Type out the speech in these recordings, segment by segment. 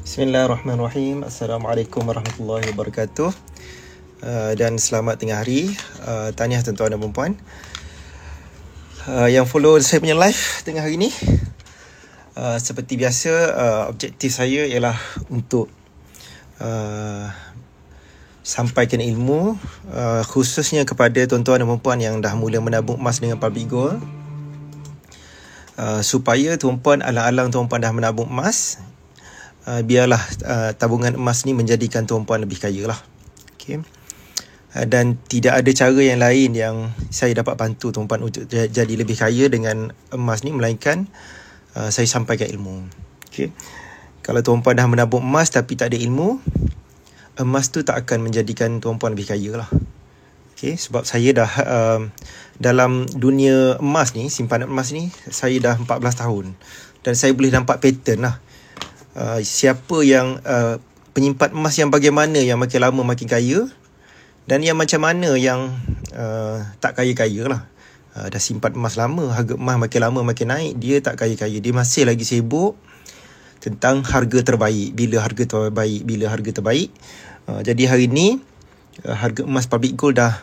Bismillahirrahmanirrahim. Assalamualaikum warahmatullahi wabarakatuh. Dan selamat tengah hari. Tahniah tuan-tuan dan puan-puan yang follow saya punya live tengah hari ni. Seperti biasa, objektif saya ialah untuk sampaikan ilmu, khususnya kepada tuan-tuan dan puan-puan yang dah mula menabung emas dengan Public Gold, supaya tuan-puan alang-alang tuan-puan dah menabung emas, biarlah tabungan emas ni menjadikan tuan-puan lebih kaya lah. Okay. Dan tidak ada cara yang lain yang saya dapat bantu tuan-puan untuk jadi lebih kaya dengan emas ni, melainkan saya sampaikan ilmu. Okay. Kalau tuan-puan dah menabung emas tapi tak ada ilmu, emas tu tak akan menjadikan tuan-puan lebih kaya lah. Okay. Sebab saya dah dalam dunia emas ni, simpanan emas ni, saya dah 14 tahun. Dan saya boleh nampak pattern lah. Siapa yang penyimpan emas yang bagaimana yang makin lama makin kaya, dan yang macam mana yang tak kaya-kaya lah. Dah simpan emas lama, harga emas makin lama makin naik, dia tak kaya-kaya, dia masih lagi sibuk tentang harga terbaik. Bila harga terbaik, bila harga terbaik. Jadi hari ni harga emas Public Gold dah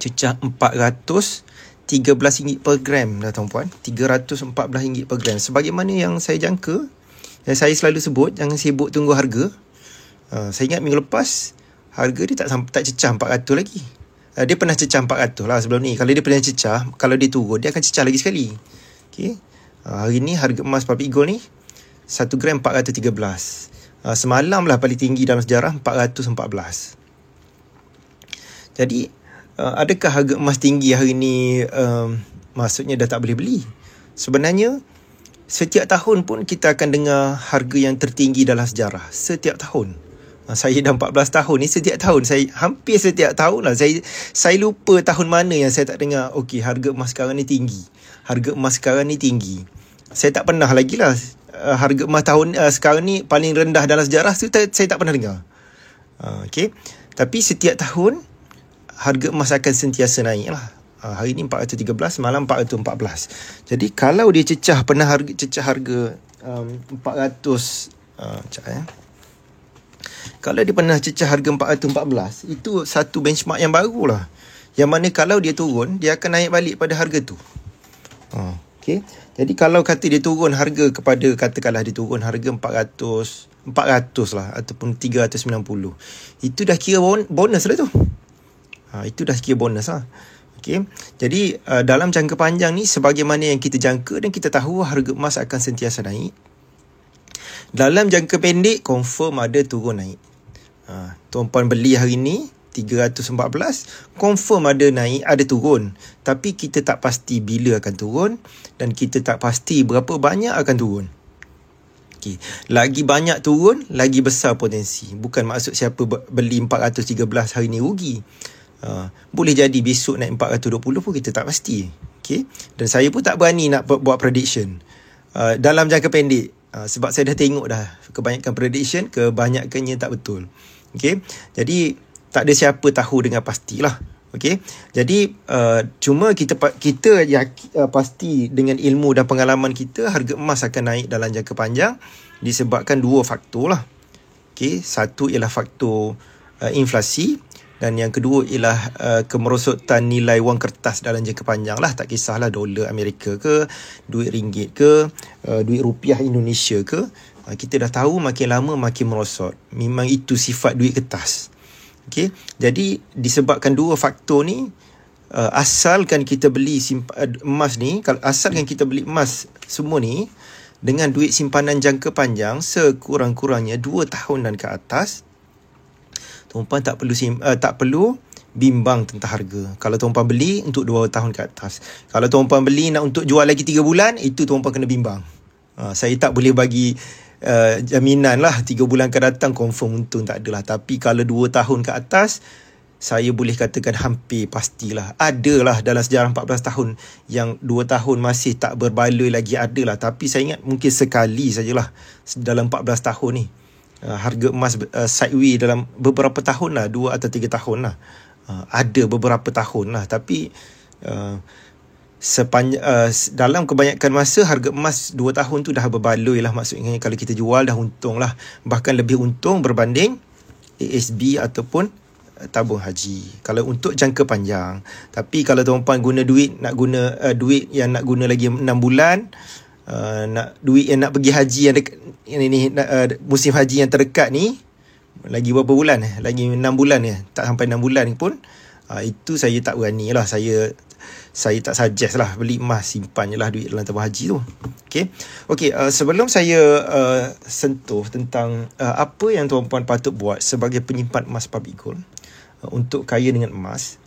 cecah RM413 per gram dah tuan-puan. RM314 per gram. Sebagaimana yang saya jangka, yang saya selalu sebut, jangan sibuk tunggu harga. Saya ingat minggu lepas harga dia tak cecah 400 lagi. Dia pernah cecah 400 lah sebelum ni. Kalau dia pernah cecah, kalau dia turun, dia akan cecah lagi sekali. Okay. Hari ni harga emas Public Gold ni 1 gram 413. Semalam lah paling tinggi dalam sejarah, 414. Jadi adakah harga emas tinggi hari ni maksudnya dah tak boleh beli? Sebenarnya setiap tahun pun kita akan dengar harga yang tertinggi dalam sejarah. Setiap tahun. Saya dah 14 tahun ni, setiap tahun. Hampir setiap tahun lah. Saya lupa tahun mana yang saya tak dengar, okey, harga emas sekarang ni tinggi. Harga emas sekarang ni tinggi. Saya tak pernah lagi lah. Harga emas tahun sekarang ni paling rendah dalam sejarah. Saya tak pernah dengar. Okay. Tapi setiap tahun, harga emas akan sentiasa naik lah. Hari ni 413, malam 414. Jadi kalau dia pernah cecah harga 400, kalau dia pernah cecah harga 414, itu satu benchmark yang baru lah. Yang mana kalau dia turun, dia akan naik balik pada harga tu. Okay. Jadi kalau kata dia turun harga kepada, katakanlah dia turun harga 400 lah, ataupun 390, itu dah kira bonus lah tu. Itu dah kira bonus lah. Okay. Jadi dalam jangka panjang ni, sebagaimana yang kita jangka dan kita tahu harga emas akan sentiasa naik. Dalam jangka pendek, confirm ada turun naik. Tuan-puan beli hari ni 314, confirm ada naik, ada turun. Tapi kita tak pasti bila akan turun, dan kita tak pasti berapa banyak akan turun. Okay. Lagi banyak turun, lagi besar potensi. Bukan maksud siapa beli 413 hari ni rugi. Boleh jadi besok naik 420 pun kita tak pasti. Okay? Dan saya pun tak berani nak buat prediction dalam jangka pendek, sebab saya dah tengok dah kebanyakan prediction, kebanyakannya tak betul. Okay? Jadi tak ada siapa tahu dengan pastilah. Okay? Jadi cuma kita pasti dengan ilmu dan pengalaman kita, harga emas akan naik dalam jangka panjang disebabkan dua faktor lah. Okay? Satu ialah faktor inflasi, dan yang kedua ialah kemerosotan nilai wang kertas dalam jangka panjang lah. Tak kisahlah dolar Amerika ke, duit ringgit ke, duit rupiah Indonesia ke. Kita dah tahu makin lama makin merosot. Memang itu sifat duit kertas. Okay? Jadi disebabkan dua faktor ni, asalkan kita beli emas ni, asalkan kita beli emas semua ni dengan duit simpanan jangka panjang sekurang-kurangnya 2 tahunan ke atas, tuan-puan tak perlu bimbang tentang harga. Kalau tuan-puan beli untuk 2 tahun ke atas. Kalau tuan-puan beli nak untuk jual lagi 3 bulan, itu tuan-puan kena bimbang. Saya tak boleh bagi jaminan lah 3 bulan akan datang confirm untung, tak adalah. Tapi kalau 2 tahun ke atas, saya boleh katakan hampir pastilah. Adalah dalam sejarah 14 tahun yang 2 tahun masih tak berbaloi lagi, adalah. Tapi saya ingat mungkin sekali sajalah dalam 14 tahun ni. Harga emas sideways dalam beberapa tahun lah, 2 atau 3 tahun lah. Ada beberapa tahun lah. Tapi dalam kebanyakan masa harga emas 2 tahun tu dah berbaloi lah. Maksudnya kalau kita jual dah untung lah. Bahkan lebih untung berbanding ASB ataupun tabung haji. Kalau untuk jangka panjang. Tapi kalau tuan-puan guna duit, nak guna duit yang nak guna lagi 6 bulan, nak duit yang nak pergi haji yang dekat, musim haji yang terdekat ni, lagi berapa bulan? Lagi 6 bulan ya. Tak sampai 6 bulan pun. Itu saya tak berani lah. Saya tak suggest lah beli emas, simpan je lah duit dalam tabung haji tu. Okay, sebelum saya sentuh tentang apa yang tuan-puan patut buat sebagai penyimpan emas public gold untuk kaya dengan emas,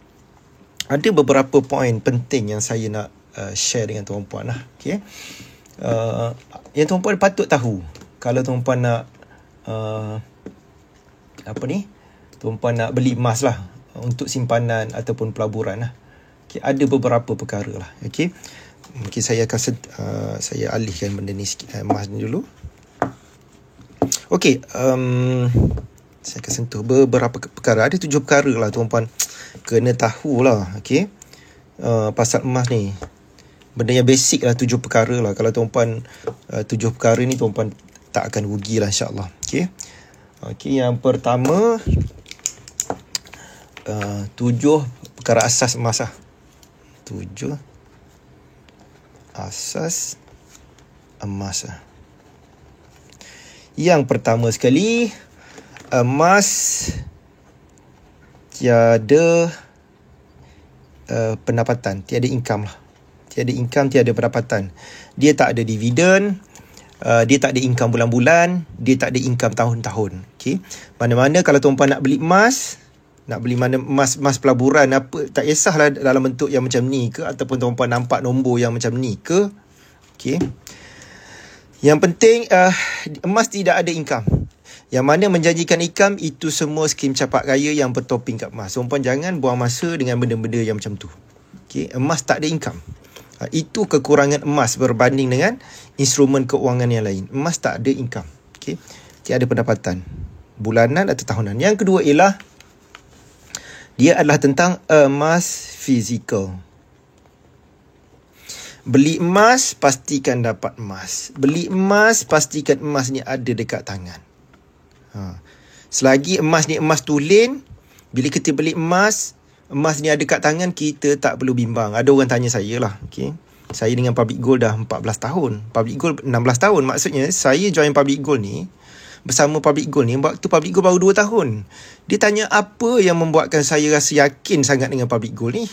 ada beberapa poin penting yang saya nak share dengan tuan-puan lah. Okay, yang tuan-puan patut tahu kalau tuan-puan nak tuan-puan nak beli emas lah untuk simpanan ataupun pelaburan lah. Okay, ada beberapa perkara lah. Okay, mungkin saya akan saya alihkan benda ni sikit, emas ni dulu. Okay, saya akan sentuh beberapa perkara. Ada 7 perkara lah tuan-puan kena tahu lah. Okay, pasal emas ni, benda yang basic lah. 7 perkara lah. Kalau tuan-puan 7 perkara ni tuan-puan tak akan rugi lah, insyaAllah. Okay, yang pertama, 7 perkara asas emas lah. 7 asas emas lah. Yang pertama sekali, emas tiada pendapatan, tiada income lah. Tiada income, tiada pendapatan. Dia tak ada dividen, dia tak ada income bulan-bulan, dia tak ada income tahun-tahun. Okay, mana-mana kalau tuan-puan nak beli emas, nak beli mana emas pelaburan apa, tak kisahlah dalam bentuk yang macam ni ke, ataupun tuan-puan nampak nombor yang macam ni ke. Okay, yang penting emas tidak ada income. Yang mana menjanjikan income, itu semua skim capat kaya yang bertoping kat emas. Tuan-puan jangan buang masa dengan benda-benda yang macam tu. Okay, emas tak ada income. Itu kekurangan emas berbanding dengan instrumen keuangan yang lain. Emas tak ada income. Okay, tiada pendapatan bulanan atau tahunan. Yang kedua ialah dia adalah tentang emas fizikal. Beli emas, pastikan dapat emas. Beli emas, pastikan emas ni ada dekat tangan. Selagi emas ni emas tulen, bila kita beli emas ni ada dekat tangan, kita tak perlu bimbang. Ada orang tanya saya lah. Okay, saya dengan Public Gold dah 14 tahun. Public Gold 16 tahun. Maksudnya saya join Public Gold ni, bersama Public Gold ni, waktu Public Gold baru 2 tahun. Dia tanya apa yang membuatkan saya rasa yakin sangat dengan Public Gold ni,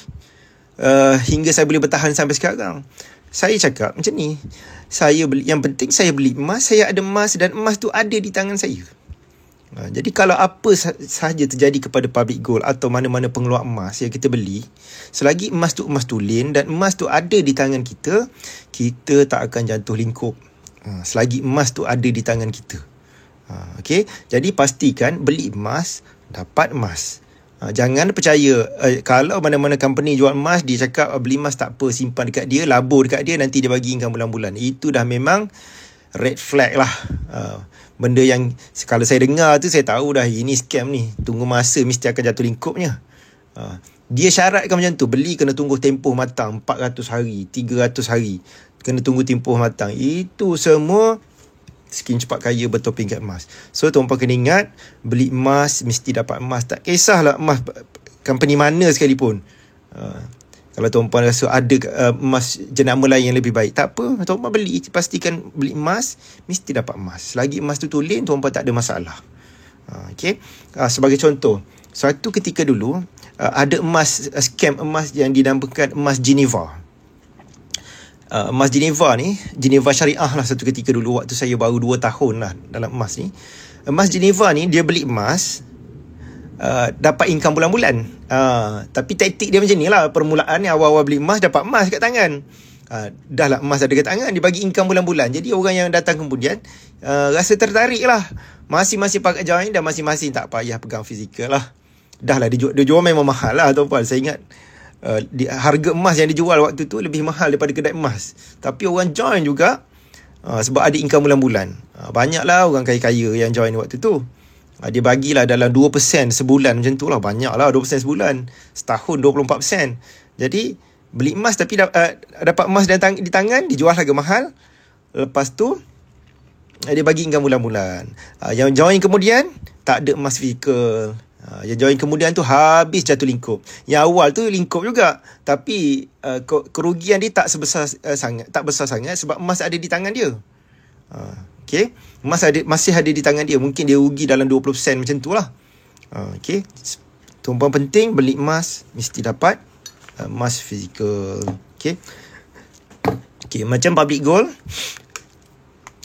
hingga saya boleh bertahan sampai sekarang. Saya cakap macam ni, yang penting saya beli emas, saya ada emas dan emas tu ada di tangan saya. Jadi kalau apa sahaja terjadi kepada Public Gold atau mana-mana pengeluar emas yang kita beli, selagi emas tu emas tulen dan emas tu ada di tangan kita, kita tak akan jatuh lingkup. Selagi emas tu ada di tangan kita. Okay, jadi pastikan beli emas, dapat emas. Jangan percaya kalau mana-mana company jual emas, dia cakap beli emas tak apa, simpan dekat dia, labur dekat dia, nanti dia bagi income bulan-bulan. Itu dah memang red flag lah. Benda yang kalau saya dengar tu, saya tahu dah ini scam ni. Tunggu masa mesti akan jatuh lingkupnya. Dia syaratkan macam tu, beli kena tunggu tempoh matang 400 hari, 300 hari, kena tunggu tempoh matang. Itu semua skim cepat kaya bertoping kat emas. So tuan-puan kena ingat, beli emas mesti dapat emas. Tak kisahlah emas company mana sekalipun. Kalau tuan-puan rasa ada emas jenama lain yang lebih baik, tak apa, tuan-puan beli. Pastikan beli emas, mesti dapat emas. Selagi emas tu tulen, tuan-puan tak ada masalah. Okay, sebagai contoh, suatu ketika dulu ada emas, scam emas yang dinamakan emas Geneva. Emas Geneva ni, Geneva Syariah lah satu ketika dulu, waktu saya baru 2 tahun lah dalam emas ni. Emas Geneva ni, dia beli emas, dapat income bulan-bulan. Tapi taktik dia macam ni lah. Permulaan ni, awal-awal beli emas, dapat emas kat tangan. Dah lah emas ada kat tangan, dia bagi income bulan-bulan. Jadi orang yang datang kemudian rasa tertarik lah. Masing-masing pakai join dan masing-masing tak payah pegang fizikal lah. Dah lah dia jual memang mahal lah tuan-puan. Saya ingat harga emas yang dijual waktu tu lebih mahal daripada kedai emas. Tapi orang join juga sebab ada income bulan-bulan. Banyaklah orang kaya-kaya yang join waktu tu. Dia bagilah dalam 2% sebulan macam tu lah. Banyak lah 2% sebulan. Setahun 24%. Jadi Beli emas tapi dapat emas di tangan, dijual harga mahal. Lepas tu dia bagi income bulan-bulan. Yang join kemudian tak ada emas fizikal. Yang join kemudian tu habis jatuh lingkup. Yang awal tu lingkup juga, tapi kerugian dia tak besar sangat sebab emas ada di tangan dia. Okay, emas masih ada di tangan dia. Mungkin dia rugi dalam 20% macam tu lah. Okay, tuan-puan penting beli emas mesti dapat emas fizikal. Okay, macam public gold.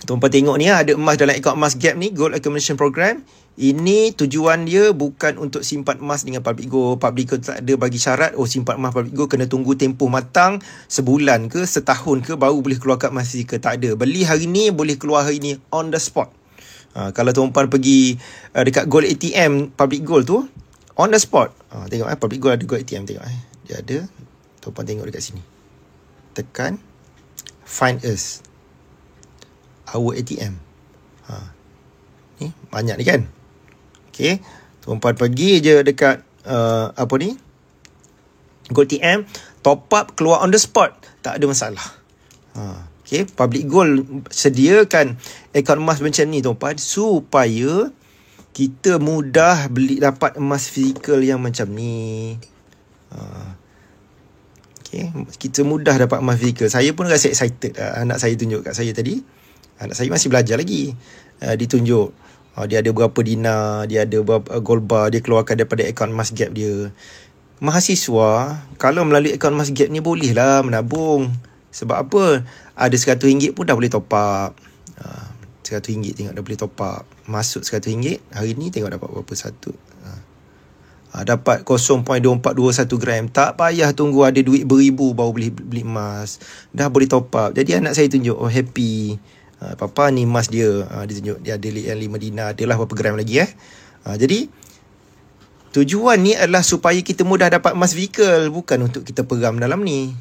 Tuan-puan tengok ni ada emas dalam akaun emas gap ni, Gold Accumulation Program. Ini tujuan dia bukan untuk simpan emas dengan public gold. Public gold tak ada bagi syarat, simpan emas public gold kena tunggu tempoh matang sebulan ke setahun ke baru boleh keluarkan emas fizikal. Tak ada. Beli hari ni boleh keluar hari ni on the spot. Kalau tuan-puan pergi dekat Gold ATM public gold tu, on the spot. Tengok public gold ada Gold ATM, tengok dia ada. Tuan-puan tengok dekat sini. Tekan Find Us, Our ATM. Ni banyak ni kan. Okay, tuan-puan pergi je dekat Gold ATM, top up, keluar on the spot, tak ada masalah. Okay, public gold sediakan akaun emas macam ni tuan-puan supaya kita mudah dapat emas fizikal yang macam ni. Okay, kita mudah dapat emas fizikal. Saya pun rasa excited. Anak saya tunjuk kat saya tadi. Anak saya masih belajar lagi. Ditunjuk. Dia ada berapa dinar, dia ada berapa gold bar, dia keluarkan daripada akaun emas gap dia. Mahasiswa, kalau melalui akaun emas gap ni bolehlah menabung. Sebab apa? Ada RM100 pun dah boleh top up. RM100 tengok dah boleh top up. Masuk RM100. Hari ni tengok dapat berapa? Dapat 0.2421 gram. Tak payah tunggu ada duit beribu baru boleh beli emas. Dah boleh top up. Jadi anak saya tunjuk, happy. Papa ni emas dia. Dia tunjuk dia ada yang 5 dinar. Dia lah berapa gram lagi Jadi tujuan ni adalah supaya kita mudah dapat emas fizikal, bukan untuk kita peram dalam ni.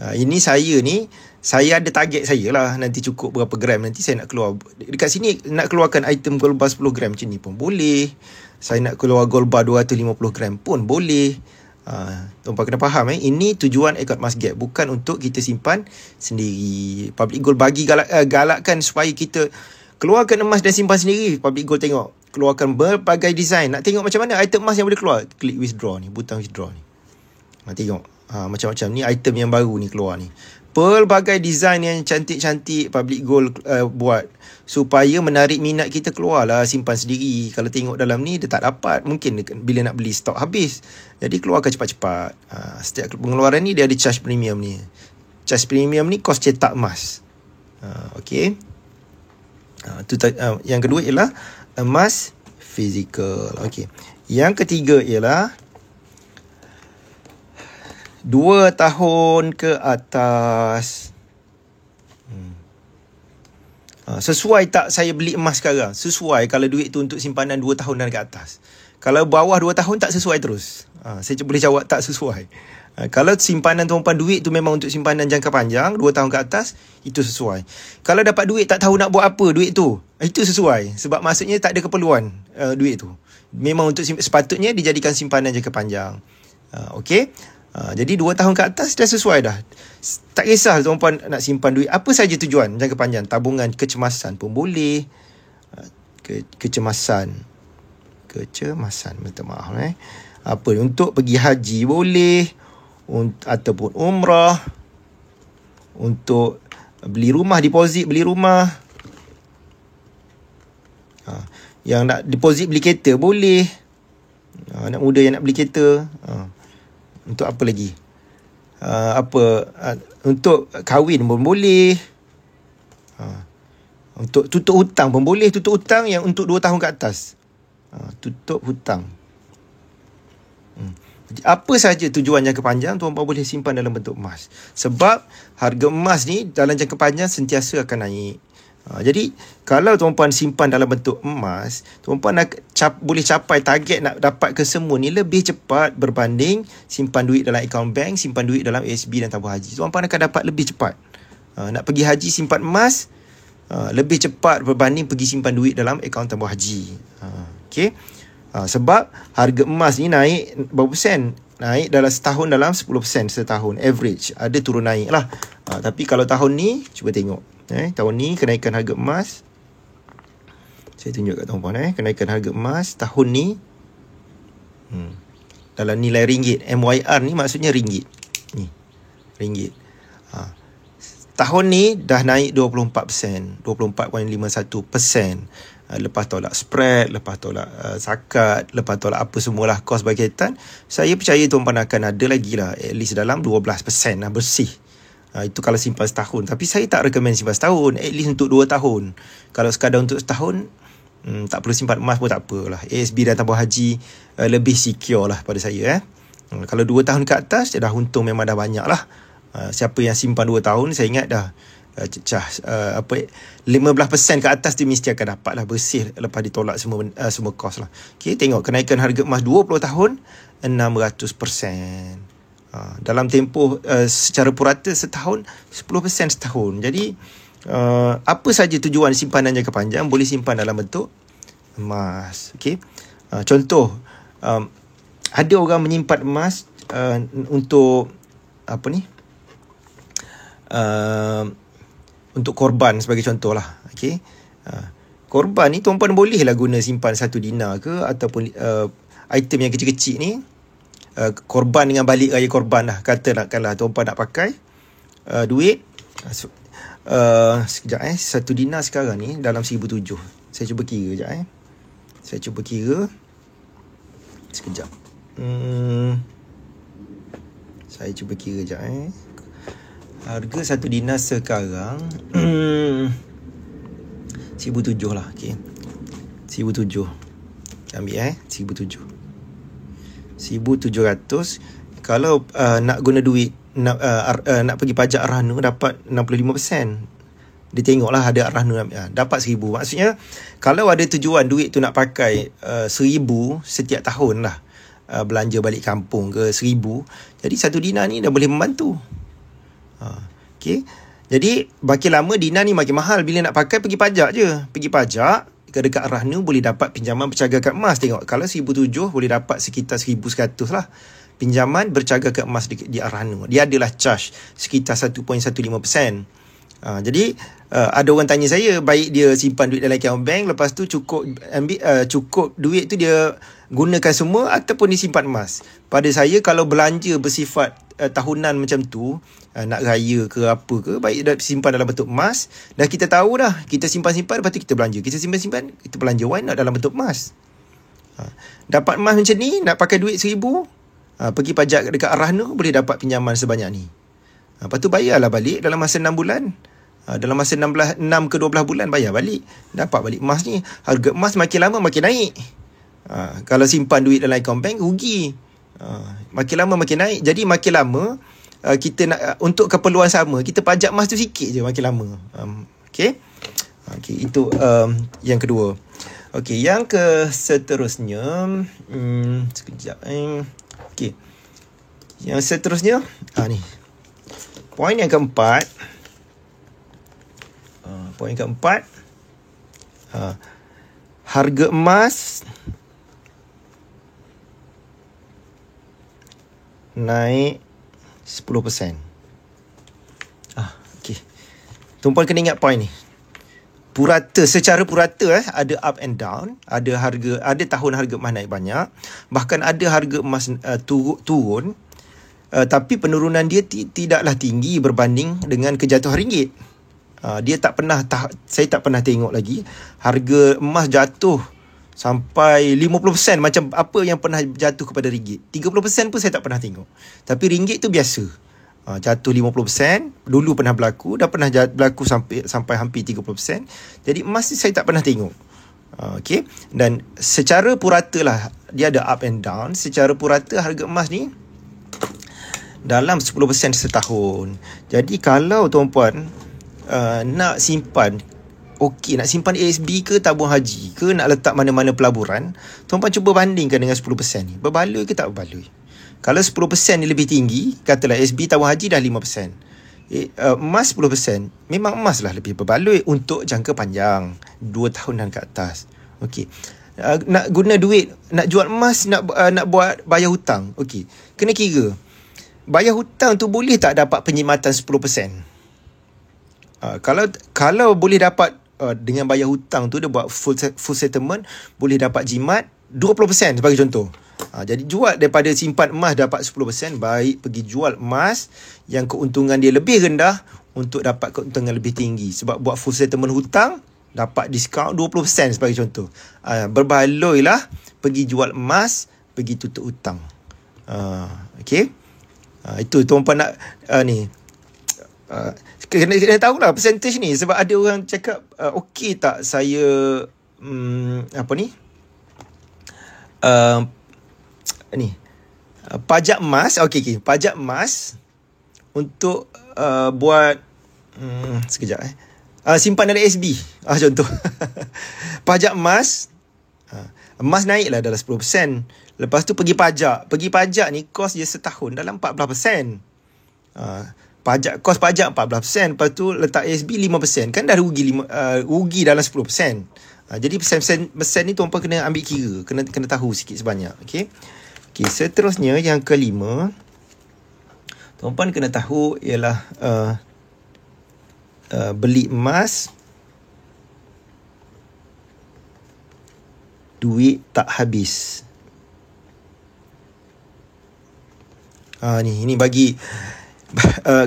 Ini saya ada target saya lah. Nanti cukup berapa gram, nanti saya nak keluar. Dekat sini nak keluarkan item gold bar 10 gram macam ni pun boleh. Saya nak keluar gold bar 250 gram pun boleh. Tuan-tuan kena faham ini tujuan akaun emas gap, bukan untuk kita simpan sendiri. Public gold bagi galakkan supaya kita keluarkan emas dan simpan sendiri. Public gold tengok keluarkan berbagai design. Nak tengok macam mana item emas yang boleh keluar, klik withdraw ni, butang withdraw ni. Tengok macam-macam ni item yang baru ni keluar ni. Pelbagai design yang cantik-cantik public gold buat supaya menarik minat kita keluarlah, simpan sendiri. Kalau tengok dalam ni dia tak dapat, mungkin bila nak beli stok habis. Jadi keluarkan cepat-cepat. Setiap pengeluaran ni dia ada charge premium ni. Charge premium ni kos cetak emas. Okey. Yang kedua ialah emas fizikal. Okey. Yang ketiga ialah 2 tahun ke atas. Sesuai tak saya beli emas sekarang? Sesuai kalau duit tu untuk simpanan 2 tahun dan ke atas. Kalau bawah 2 tahun tak sesuai terus. Saya boleh jawab tak sesuai. Kalau simpanan tuan-puan duit tu memang untuk simpanan jangka panjang 2 tahun ke atas, itu sesuai. Kalau dapat duit tak tahu nak buat apa duit tu, itu sesuai. Sebab maksudnya tak ada keperluan duit tu. Memang untuk sepatutnya dijadikan simpanan jangka panjang. Okey. Jadi 2 tahun ke atas dah sesuai dah. Tak kisah tuan-puan nak simpan duit apa saja tujuan jangka panjang. Tabungan kecemasan pun boleh. Kecemasan, minta maaf Apa untuk pergi haji boleh, ataupun umrah, untuk beli rumah, deposit beli rumah. Yang nak deposit beli kereta boleh. Anak muda yang nak beli kereta. Untuk apa lagi? Untuk kahwin pun boleh. Untuk tutup hutang pun boleh. Tutup hutang yang untuk 2 tahun ke atas. Tutup hutang. Apa sahaja tujuan jangka panjang, tuan-puan boleh simpan dalam bentuk emas. Sebab harga emas ni dalam jangka panjang sentiasa akan naik. Jadi kalau tuan-puan simpan dalam bentuk emas, tuan-puan boleh capai target nak dapat kesemua ni lebih cepat berbanding simpan duit dalam akaun bank, simpan duit dalam ASB dan tabung haji. Tuan-puan akan dapat lebih cepat. Nak pergi haji simpan emas lebih cepat berbanding pergi simpan duit dalam akaun tabung haji. Okey. Sebab harga emas ni naik berapa persen? naik dalam setahun dalam 10% setahun. Average. Ada turun naik lah. Tapi kalau tahun ni, cuba tengok. Tahun ni kenaikan harga emas. Saya tunjuk kat tuan-puan. Kenaikan harga emas tahun ni. Dalam nilai ringgit. MYR ni maksudnya ringgit. Ni. Ringgit. Tahun ni dah naik 24%. 24.51%. Lepas tolak spread, lepas tolak zakat, lepas tolak apa semualah kos berkaitan, saya percaya tuan-puan akan ada lagi lah, at least dalam 12% lah bersih. Itu kalau simpan setahun. Tapi saya tak recommend simpan setahun, at least untuk 2 tahun. Kalau sekadar untuk setahun, tak perlu simpan emas pun tak apalah. ASB dan tabung haji lebih secure lah pada saya. Kalau 2 tahun ke atas, dah untung memang dah banyak lah. Siapa yang simpan 2 tahun, saya ingat dah 15% ke atas tu mesti akan dapat lah bersih lepas ditolak semua kos lah. Okay, tengok kenaikan harga emas 20 tahun 600%. Dalam tempoh secara purata setahun 10% setahun. Jadi apa saja tujuan simpanan jangka panjang boleh simpan dalam bentuk emas. Okay, contoh ada orang menyimpan emas untuk apa ni, untuk korban sebagai contoh lah. Okay. Korban ni tuan-puan boleh lah guna simpan 1 dinar ke, ataupun item yang kecil-kecil ni, korban dengan balik raya korban lah. Katakanlah tuan-puan nak pakai duit sekejap 1 dinar sekarang ni dalam 1,007. Saya cuba kira sekejap Saya cuba kira sekejap. Saya cuba kira sekejap Harga 1 dinar sekarang 1,007 lah. Okay, 1,007. Ambil 1,007. 1,700. Kalau nak guna duit, nak pergi pajak Ar-Rahnu, dapat 65%. Dia tengoklah ada Ar-Rahnu, dapat 1,000. Maksudnya kalau ada tujuan duit tu nak pakai 1,000 setiap tahun lah, belanja balik kampung ke 1,000, jadi 1 dinar ni dah boleh membantu. Okay. Jadi makin lama dinar ni makin mahal. Bila nak pakai, pergi pajak je. Pergi pajak dekat Ar-Rahnu, boleh dapat pinjaman bercagakan emas. Tengok, kalau 1,007 boleh dapat sekitar 1,100 lah pinjaman bercagakan emas di Ar-Rahnu. Dia adalah charge sekitar 1.15%. Jadi ada orang tanya saya, baik dia simpan duit dalam account bank, lepas tu cukup duit tu dia gunakan semua, ataupun disimpan emas. Pada saya, kalau belanja bersifat tahunan macam tu, nak raya ke apa ke, baik dah simpan dalam bentuk emas. Dah kita tahu dah, kita simpan-simpan, lepas tu kita belanja. Kita simpan-simpan, kita belanja. Why not dalam bentuk emas? Dapat emas macam ni, nak pakai duit 1,000, pergi pajak dekat Ar-Rahnu, boleh dapat pinjaman sebanyak ni. Lepas tu bayarlah balik dalam masa 6 bulan. Dalam masa 6 ke 12 bulan bayar balik. Dapat balik emas ni. Harga emas makin lama makin naik. Kalau simpan duit dalam account bank, rugi. Makin lama makin naik. Jadi makin lama kita nak, untuk keperluan sama, kita pajak emas tu sikit je makin lama. Okay, itu yang kedua. Okay, yang seterusnya, sekejap. Okay, yang seterusnya, ni poin yang keempat. Poin keempat, harga emas naik 10%. Okay, tuan-puan kena ingat poin ni. Secara purata ada up and down. Ada tahun harga emas naik banyak, bahkan ada harga emas turun, tapi penurunan dia tidaklah tinggi berbanding dengan kejatuhan ringgit. Dia saya tak pernah tengok lagi harga emas jatuh sampai 50% macam apa yang pernah jatuh kepada ringgit. 30% pun saya tak pernah tengok. Tapi ringgit tu biasa. Jatuh 50%, dulu pernah berlaku, dah pernah berlaku sampai hampir 30%. Jadi emas ni saya tak pernah tengok. Okay. Dan secara purata lah, dia ada up and down. Secara purata harga emas ni dalam 10% setahun. Jadi kalau tuan-puan nak simpan, nak simpan ASB ke tabung haji ke, nak letak mana-mana pelaburan, tuan-puan cuba bandingkan dengan 10% ni. Berbaloi ke tak berbaloi? Kalau 10% ni lebih tinggi, katalah ASB tabung haji dah 5%, emas 10%, memang emas lah lebih berbaloi untuk jangka panjang, 2 tahunan ke atas. Okey. nak guna duit, nak jual emas, nak buat bayar hutang. Okey, kena kira. Bayar hutang tu boleh tak dapat penyimatan 10%? Kalau boleh dapat dengan bayar hutang tu, dia buat full settlement, boleh dapat jimat 20% sebagai contoh. Jadi jual daripada simpan emas dapat 10%, baik pergi jual emas yang keuntungan dia lebih rendah untuk dapat keuntungan lebih tinggi. Sebab buat full settlement hutang dapat diskaun 20% sebagai contoh. Berbaloilah pergi jual emas, pergi tutup hutang. Okey. Itu tuan-puan nak ni. Kena tahulah percentage ni, sebab ada orang cakap okey tak saya pajak emas. Okey, pajak emas untuk buat sekejap simpan dalam SB contoh. Pajak emas, emas naiklah dalam 10%. Lepas tu pergi pajak ni kos dia setahun dalam 14%. Kos pajak 14%, lepas tu letak SB 5%, kan dah rugi dalam 10%. Jadi persen ni tuan-puan kena ambil kira, kena tahu sikit sebanyak. Okey, seterusnya yang kelima, tuan-puan kena tahu ialah beli emas duit tak habis. Ini bagi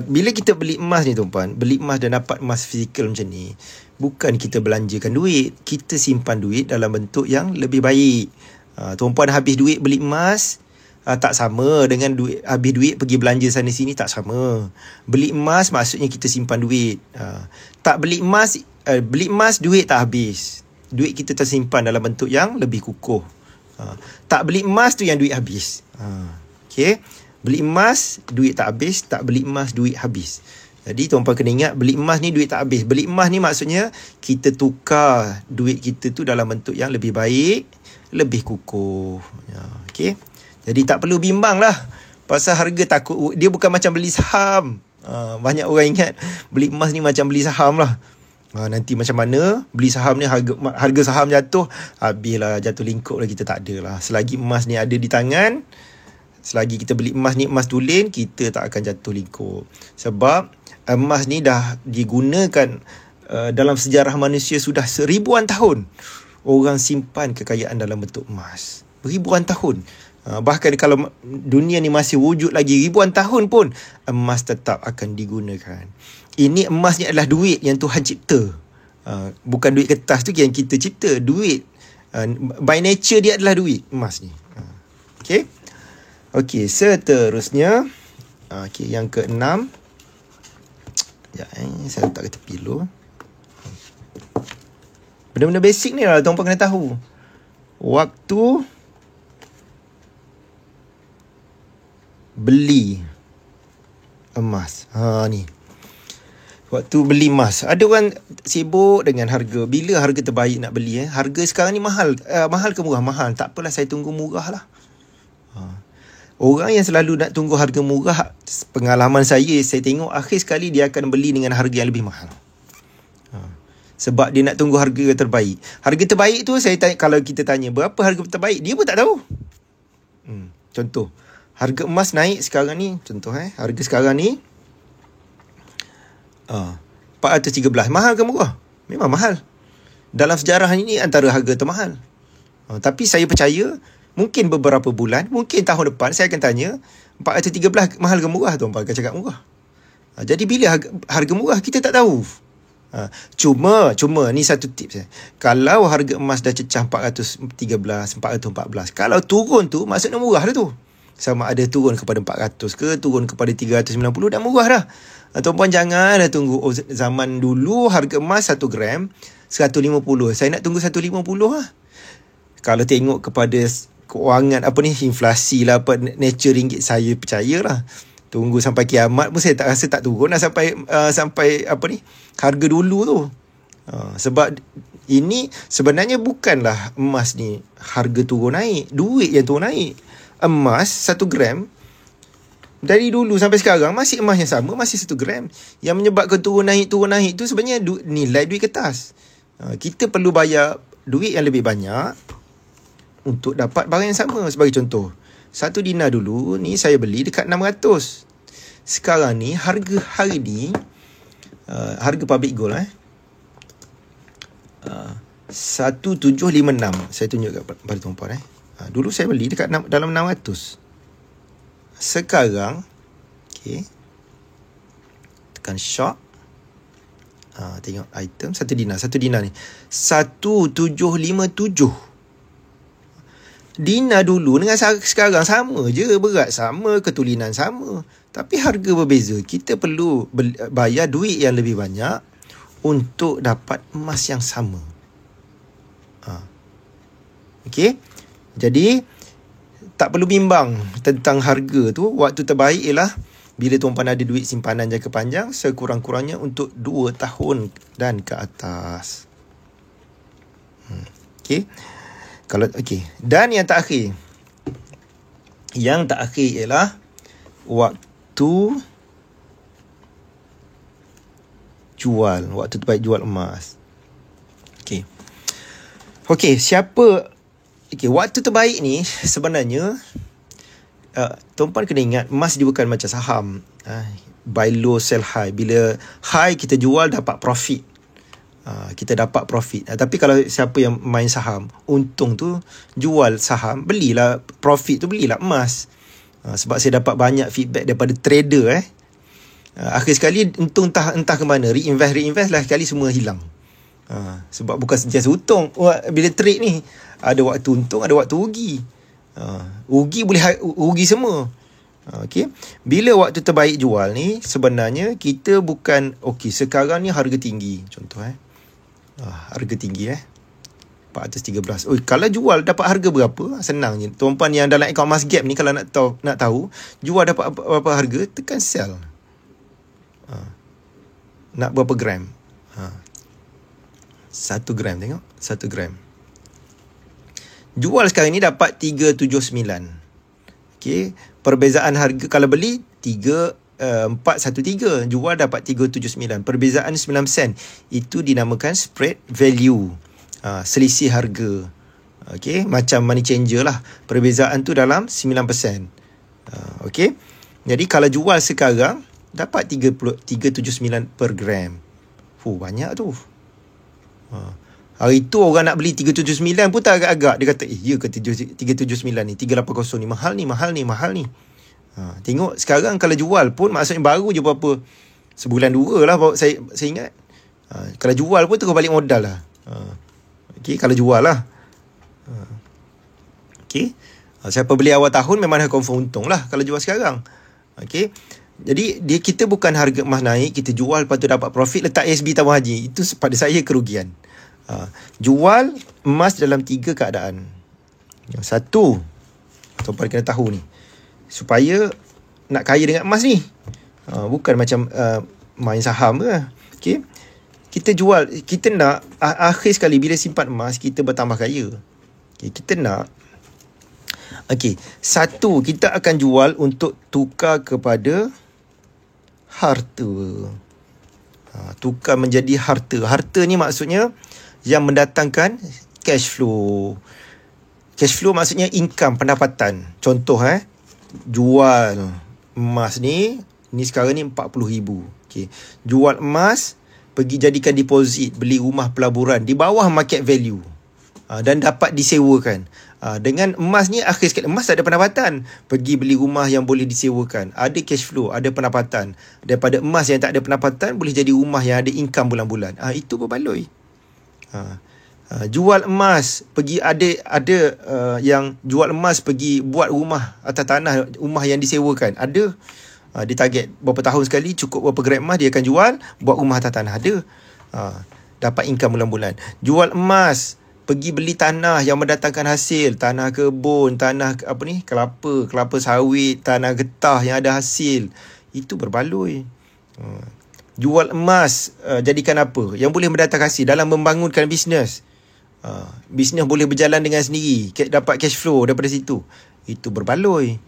bila kita beli emas ni tuan-puan, beli emas dan dapat emas fizikal macam ni, bukan kita belanjakan duit, kita simpan duit dalam bentuk yang lebih baik. Tuan-puan habis duit beli emas, tak sama dengan habis duit pergi belanja sana sini, tak sama. Beli emas maksudnya kita simpan duit. Tak beli emas, beli emas duit tak habis, duit kita tersimpan dalam bentuk yang lebih kukuh. Tak beli emas tu yang duit habis. Okey, beli emas duit tak habis, tak beli emas duit habis. Jadi tuan-puan kena ingat, beli emas ni duit tak habis. Beli emas ni maksudnya kita tukar duit kita tu dalam bentuk yang lebih baik, lebih kukuh. Okey, jadi tak perlu bimbang lah pasal harga takut. Dia bukan macam beli saham. Banyak orang ingat beli emas ni macam beli saham lah. Nanti macam mana beli saham ni, harga saham jatuh, habislah, jatuh lingkup lah, kita tak ada lah. Selagi emas ni ada di tangan, selagi kita beli emas ni emas tulen, kita tak akan jatuh lingkup. Sebab emas ni dah digunakan dalam sejarah manusia sudah seribuan tahun. Orang simpan kekayaan dalam bentuk emas beribuan tahun. Bahkan kalau dunia ni masih wujud lagi ribuan tahun pun, emas tetap akan digunakan. Ini emas ni adalah duit yang Tuhan cipta. Bukan duit kertas tu yang kita cipta. Duit, by nature dia adalah duit, emas ni. Okey. Okey, seterusnya. Okey, yang keenam. Sekejap, saya letak ke tepi dulu. Benda-benda basic ni lah tuan-puan kena tahu. Waktu beli emas. Ni. Waktu beli emas. Ada orang sibuk dengan harga. Bila harga terbaik nak beli? Harga sekarang ni mahal. Mahal ke murah? Mahal. Tak apalah, saya tunggu murah lah. Orang yang selalu nak tunggu harga murah, pengalaman saya tengok akhir sekali dia akan beli dengan harga yang lebih mahal. Sebab dia nak tunggu harga terbaik. Harga terbaik tu saya tanya, kalau kita tanya berapa harga terbaik, dia pun tak tahu. Contoh, harga emas naik sekarang ni, contoh harga sekarang ni 413. Mahal ke murah? Memang mahal. Dalam sejarah ini antara harga termahal. Tapi saya percaya mungkin beberapa bulan, mungkin tahun depan saya akan tanya 413 mahal ke murah, tuan-puan akan cakap murah. Jadi bila harga murah kita tak tahu. Cuma ni satu tips. Kalau harga emas dah cecah 413, 414, kalau turun tu maksudnya murah dah tu. Sama ada turun kepada 400 ke, turun kepada 390, dah murah dah. Tuan-puan jangan dah tunggu. Zaman dulu harga emas 1 gram 150. Saya nak tunggu 150 lah. Kalau tengok kepada kewangan inflasi lah, nature ringgit, saya percayalah tunggu sampai kiamat pun saya tak rasa tak turun lah sampai harga dulu tu. Sebab ini sebenarnya bukanlah emas ni harga turun naik, duit yang turun naik. Emas 1 gram dari dulu sampai sekarang masih emas yang sama, masih 1 gram. Yang menyebabkan turun naik tu sebenarnya nilai duit kertas. Kita perlu bayar duit yang lebih banyak untuk dapat barang yang sama. Sebagai contoh, 1 dinar dulu ni saya beli dekat 600. Sekarang ni harga hari ni harga public gold 1756. Saya tunjuk pada tuan-puan dulu saya beli dekat dalam 600. Sekarang tekan shop, tengok item 1 dinar. 1 dinar ni 1757. Dinar dulu dengan sekarang sama je, berat sama, ketulinan sama, tapi harga berbeza. Kita perlu bayar duit yang lebih banyak untuk dapat emas yang sama. Okey. Jadi tak perlu bimbang tentang harga tu. Waktu terbaik ialah bila tuan-puan ada duit simpanan jangka panjang, sekurang-kurangnya untuk 2 tahun dan ke atas. Okey. Dan yang terakhir ialah waktu jual, waktu terbaik jual emas. Waktu terbaik ni sebenarnya tuan-puan kena ingat, emas dia bukan macam saham. Buy low, sell high. Bila high kita jual dapat profit. Tapi kalau siapa yang main saham, untung tu jual saham, belilah profit tu, belilah emas. Sebab saya dapat banyak feedback daripada trader akhir sekali untung entah ke mana, reinvest lah, sekali semua hilang. Sebab bukan sentiasa untung. Bila trade ni ada waktu untung, ada waktu rugi. Rugi boleh rugi semua. Bila waktu terbaik jual ni, sebenarnya kita bukan sekarang ni harga tinggi, contoh harga tinggi 413. Kalau jual dapat harga berapa? Senang je. Tuan-puan yang dalam akaun Mas Gap ni, kalau nak tahu jual dapat berapa harga, tekan sell. Nak berapa gram? 1 gram, tengok 1 gram. Jual sekarang ni dapat 379. Perbezaan harga kalau beli 413, jual dapat 379. Perbezaan 9 sen. Itu dinamakan spread value. Selisih harga. Macam money changer lah. Perbezaan tu dalam 9%. Jadi kalau jual sekarang dapat 379 per gram. Banyak tu. Hari tu orang nak beli 379 pun tak agak-agak. Dia kata, ya ke 379 ni, 380 ni, mahal ni. Tengok sekarang kalau jual pun, maksudnya baru je berapa, sebulan 2 lah saya ingat. Kalau jual pun terus balik modal lah. Kalau jual lah. Siapa beli awal tahun memang dah confirm untung lah kalau jual sekarang. Jadi kita bukan harga emas naik, kita jual lepas tu dapat profit, letak ASB tabung haji. Itu pada saya kerugian. Jual emas dalam 3 keadaan. Yang satu, tuan-puan kena tahu ni, supaya nak kaya dengan emas ni, bukan macam main saham ke. Kita jual, kita nak akhir sekali bila simpan emas kita bertambah kaya. Kita nak satu, kita akan jual untuk tukar kepada harta. Tukar menjadi harta. Harta ni maksudnya yang mendatangkan cash flow. Cash flow maksudnya income, pendapatan. Contoh jual emas ni sekarang ni 40,000. Jual emas, pergi jadikan deposit, beli rumah pelaburan di bawah market value, dan dapat disewakan. Dengan emas ni akhir sekali, emas tak ada pendapatan, pergi beli rumah yang boleh disewakan, ada cash flow, ada pendapatan. Daripada emas yang tak ada pendapatan, boleh jadi rumah yang ada income bulan-bulan. Itu berbaloi. Jual emas, pergi ada yang jual emas pergi buat rumah atas tanah, rumah yang disewakan. Ada. Dia target berapa tahun sekali, cukup berapa gram emas dia akan jual, buat rumah atas tanah. Ada. Dapat income bulan-bulan. Jual emas, pergi beli tanah yang mendatangkan hasil, tanah kebun, tanah kelapa sawit, tanah getah yang ada hasil. Itu berbaloi. Jual emas, jadikan apa yang boleh mendatangkan hasil dalam membangunkan bisnes. Bisnes boleh berjalan dengan sendiri, dapat cash flow daripada situ. Itu berbaloi.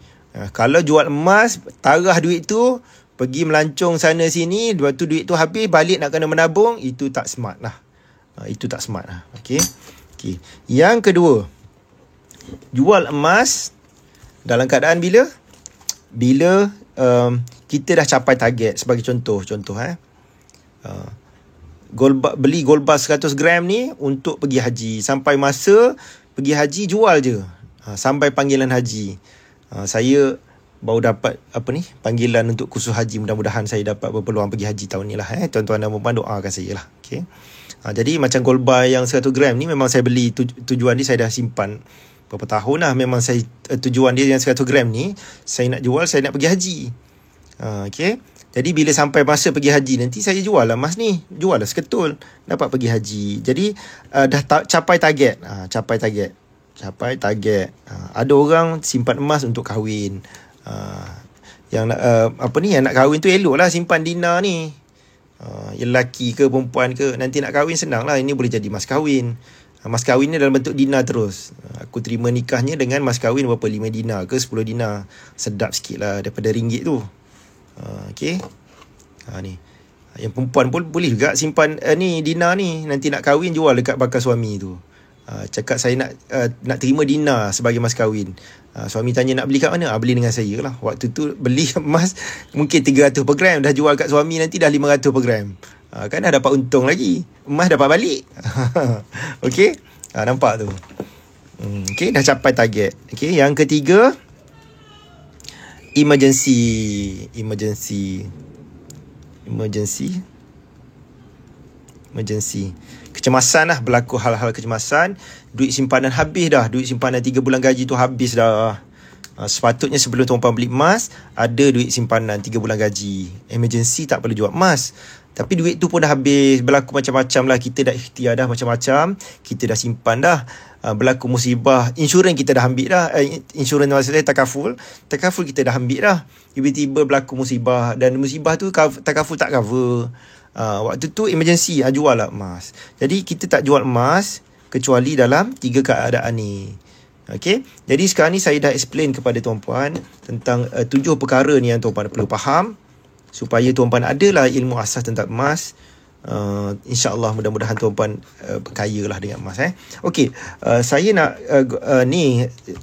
Kalau jual emas, tarah duit tu, pergi melancong sana sini, lepas tu duit tu habis, balik nak kena menabung, itu tak smart lah. Itu tak smart lah. Yang kedua, jual emas dalam keadaan bila kita dah capai target. Sebagai contoh beli gold bar 100 gram ni untuk pergi haji. Sampai masa pergi haji, jual je. Sampai panggilan haji. Saya baru dapat panggilan untuk kursus haji. Mudah-mudahan saya dapat berpeluang pergi haji tahun ni lah. Tuan-tuan dan puan doakan saya lah. Okay. Jadi macam gold bar yang 100 gram ni memang saya beli, tujuan dia saya dah simpan berapa tahun lah. Memang saya tujuan dia yang 100 gram ni saya nak jual, saya nak pergi haji. Okay. Jadi bila sampai masa pergi haji nanti, saya jual lah emas ni, jual lah seketul, dapat pergi haji. Jadi dah capai target. Capai target. Ada orang simpan emas untuk kahwin. Yang nak yang nak kahwin tu elok lah simpan dinar ni. Yang lelaki ke perempuan ke, nanti nak kahwin senang lah. Ini boleh jadi mas kahwin. Mas kahwin ni dalam bentuk dinar terus. Aku terima nikahnya dengan mas kahwin berapa, 5 dinar ke 10 dinar. Sedap sikit lah daripada ringgit tu. Okay. Ni yang perempuan pun boleh juga simpan ni dinar ni, nanti nak kahwin jual dekat bakal suami tu. Cakap saya nak terima dinar sebagai mas kahwin. Suami tanya nak beli kat mana? Beli dengan saya lah. Waktu tu beli emas mungkin 300 per gram, dah jual kat suami nanti dah 500 per gram. Kan dah dapat untung lagi. Emas dapat balik. Okay. Nampak tu. Okay, dah capai target. Okay, yang ketiga, emergency. Kecemasan lah, berlaku hal-hal kecemasan. Duit simpanan habis dah. Duit simpanan 3 bulan gaji tu habis dah. Sepatutnya sebelum tuan-puan beli emas, ada duit simpanan 3 bulan gaji. Emergency tak perlu jual emas. Tapi duit tu pun dah habis. Berlaku macam-macam lah. Kita dah ikhtiar dah macam-macam. Kita dah simpan dah. Berlaku musibah, insurans kita dah ambil dah. Insurans maksudnya takaful kita dah ambil dah. Tiba-tiba berlaku musibah, dan musibah tu takaful tak cover. Waktu tu emergency, jual lah emas. Jadi kita tak jual emas kecuali dalam 3 keadaan ni. Okay. Jadi sekarang ni saya dah explain kepada tuan-puan tentang 7 perkara ni yang tuan-puan perlu faham, supaya tuan-puan adalah ilmu asas tentang emas. InsyaAllah mudah-mudahan tuan-puan kaya lah dengan emas. Okay, saya nak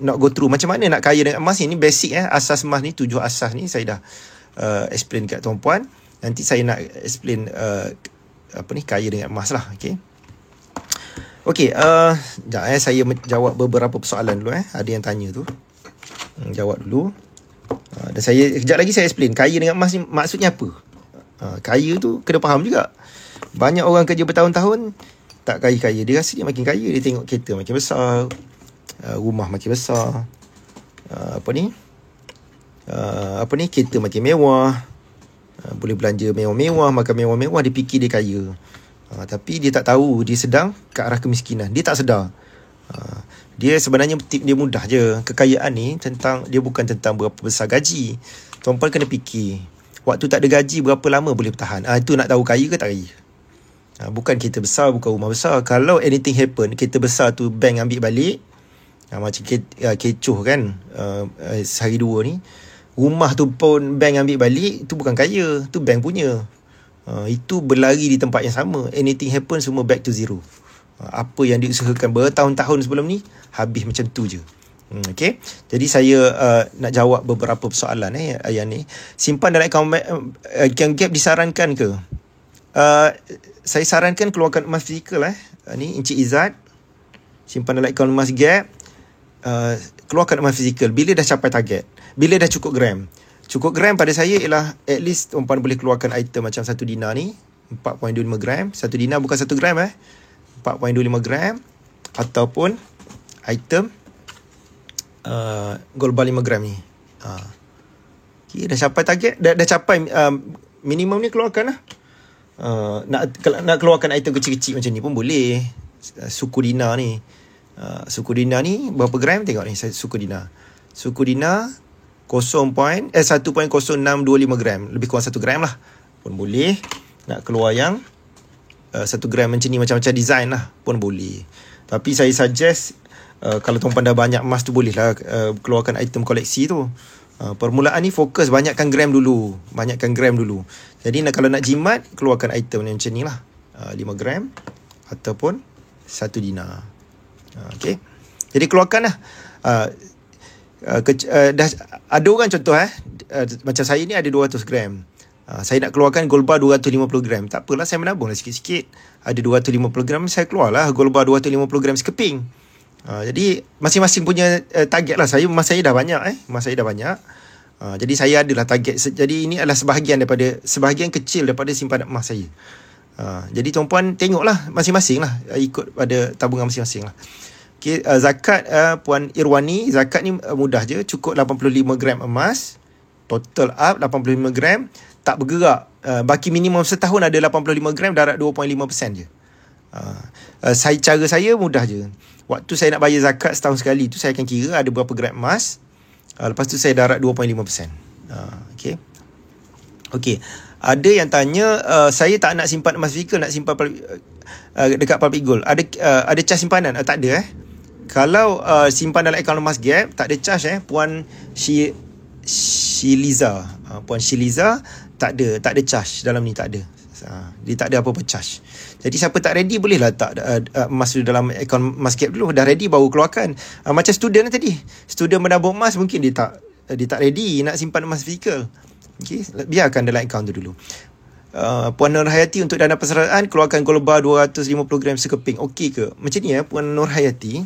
nak go through macam mana nak kaya dengan emas ni. Ini basic asas emas ni, 7 asas ni saya dah explain kat tuan-puan. Nanti saya nak explain kaya dengan emas lah. Okay. Okay, saya jawab beberapa persoalan dulu. Ada yang tanya tu, jawab dulu. Dan kejap lagi saya explain kaya dengan emas ni maksudnya apa. Kaya tu kena faham juga. Banyak orang kerja bertahun-tahun tak kaya-kaya. Dia rasa dia makin kaya. Dia tengok kereta makin besar, rumah makin besar, kereta makin mewah, boleh belanja mewah-mewah, makan mewah-mewah. Dia fikir dia kaya. Tapi dia tak tahu dia sedang ke arah kemiskinan. Dia tak sedar. Dia sebenarnya tip dia mudah je. Kekayaan ni dia bukan tentang berapa besar gaji. Tuan-puan kena fikir, waktu tak ada gaji berapa lama boleh bertahan. Itu nak tahu kaya ke tak kaya. Bukan kereta besar, bukan rumah besar. Kalau anything happen, kereta besar tu bank ambil balik, macam kecoh kan, sehari dua ni. Rumah tu pun bank ambil balik, itu bukan kaya, tu bank punya. Itu berlari di tempat yang sama. Anything happen, semua back to zero. Apa yang diusahakan bertahun-tahun sebelum ni, habis macam tu je. Okay. Jadi saya nak jawab beberapa persoalan yang ni. Simpan dalam account gap disarankan ke? Saya sarankan keluarkan emas fizikal. Ni Encik Izzat, simpan dalam account emas gap. Keluarkan emas fizikal bila dah capai target, bila dah cukup gram. Cukup gram pada saya ialah at least tuan-puan boleh keluarkan item macam 1 dinar ni, 4.25 gram. 1 dinar bukan 1 gram 4.25 gram. Ataupun item gold bar 5 gram ni. Okay, dah capai target, dah capai minimum ni, keluarkan lah. Nak keluarkan item kecil-kecil macam ni pun boleh. Suku dinar ni, berapa gram? Tengok ni, suku dinar 1.0625 gram, lebih kurang 1 gram lah pun boleh. Nak keluar yang 1 gram macam ni, macam-macam design lah pun boleh. Tapi saya suggest, kalau tuan-puan dah banyak emas tu, boleh lah keluarkan item koleksi tu. Permulaan ni fokus banyakkan gram dulu. Jadi kalau nak jimat, keluarkan item macam ni lah, 5 gram ataupun 1 dinar. Okay. Jadi keluarkan lah. Dah ada orang contoh macam saya ni ada 200 gram. Saya nak keluarkan gold bar 250 gram. Tak apalah, saya menabunglah sikit-sikit. Ada 250 gram, saya keluarlah gold bar 250 gram sekeping. Jadi masing-masing punya target lah. Emas saya dah banyak jadi saya adalah target. Jadi ini adalah sebahagian kecil daripada simpanan emas saya. Jadi tuan-puan tengoklah masing-masing lah, ikut pada tabungan masing-masing lah. Okay, zakat Puan Irwani, zakat ni mudah je, cukup 85 gram emas, total up 85 gram, tak bergerak. Baki minimum setahun ada 85 gram, darat 2.5% je. Cara saya mudah je. Waktu saya nak bayar zakat setahun sekali tu, saya akan kira ada berapa gram emas, lepas tu saya darat 2.5%. Okay. Ada yang tanya, saya tak nak simpan emas fizikal, nak simpan dekat public gold. Ada cas simpanan? Tak ada Kalau simpan dalam akaun Emas Gap, tak ada charge Puan Shiliza. Puan Shiliza tak ada charge dalam ni, tak ada. Dia tak ada apa-apa charge. Jadi siapa tak ready boleh letak emas dalam akaun Emas Gap dulu. Dah ready baru keluarkan. Macam student tadi. Student menabung emas, mungkin dia tak ready nak simpan emas fizikal. Okay, biarkan dalam akaun tu dulu. Puan Nur Hayati, untuk dana persaraan keluarkan gold bar 250 gram sekeping. Okey ke? Macam ni Puan Nur Hayati.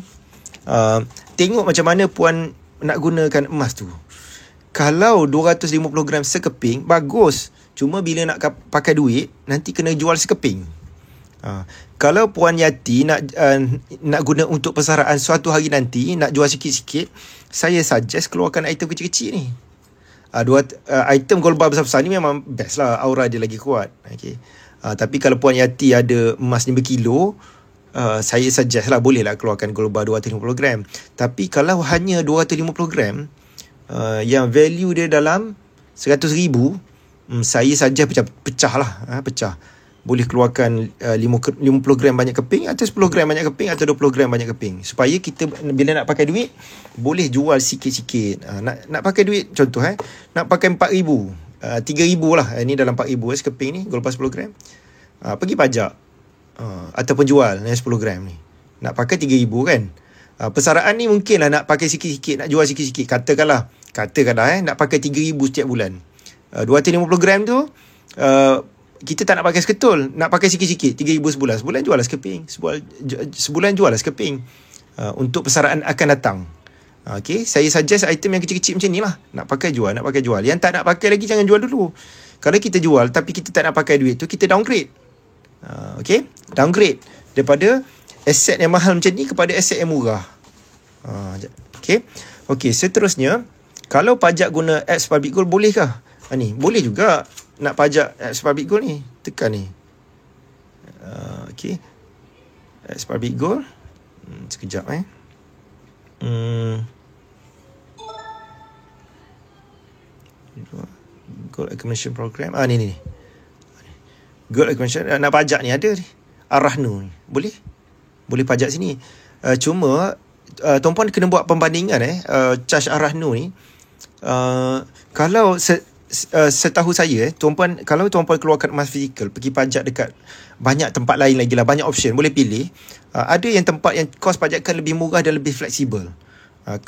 Tengok macam mana puan nak gunakan emas tu. Kalau 250 gram sekeping, bagus. Cuma bila nak pakai duit, nanti kena jual sekeping. Kalau Puan Yati nak guna untuk persaraan suatu hari nanti, nak jual sikit-sikit, saya suggest keluarkan item kecil-kecil ni. Item gold bar besar-besar ni memang best lah, aura dia lagi kuat. Okay. Tapi kalau Puan Yati ada emas 5 kilo, saya suggest lah, boleh lah keluarkan gold bar 250 gram. Tapi kalau hanya 250 gram, yang value dia dalam 100,000, saya saja pecah lah. Boleh keluarkan 50 gram banyak keping, atau 10 gram banyak keping, atau 20 gram banyak keping. Supaya kita bila nak pakai duit, boleh jual sikit-sikit. Nak pakai duit, contoh nak pakai 4,000, 3,000 lah. Ini dalam 4,000 sekeping ni, gold bar 10 gram. Pergi pajak, ataupun jual 10 gram ni. Nak pakai 3,000 kan. Persaraan ni mungkin lah nak pakai sikit-sikit, nak jual sikit-sikit. Katakanlah nak pakai 3,000 setiap bulan. 250 gram tu, kita tak nak pakai seketul, nak pakai sikit-sikit, 3,000 sebulan. Sebulan jual lah sekeping. Sebulan jual lah sekeping. Untuk persaraan akan datang. Okay, saya suggest item yang kecil-kecil macam ni lah. Nak pakai jual. Yang tak nak pakai lagi, jangan jual dulu. Kalau kita jual tapi kita tak nak pakai duit tu, kita downgrade. Okay, downgrade daripada aset yang mahal macam ni kepada aset yang murah. Okay, seterusnya, kalau pajak guna apps Public Gold, bolehkah? Ni boleh juga nak pajak apps Public Gold ni. Tekan ni. Okay, apps Public Gold. Sekejap Gold Accumulation Program. Ni Gold Accumulation, nak pajak ni ada ni. Ar-Rahnu ni. Boleh pajak sini. Cuma tuan-puan kena buat pembandingan charge Ar-Rahnu ni. Kalau setahu saya kalau tuan-puan keluarkan emas fizikal, pergi pajak dekat banyak tempat lain lagi lah, banyak option, boleh pilih. Ada yang tempat yang kos pajakan lebih murah dan lebih fleksibel.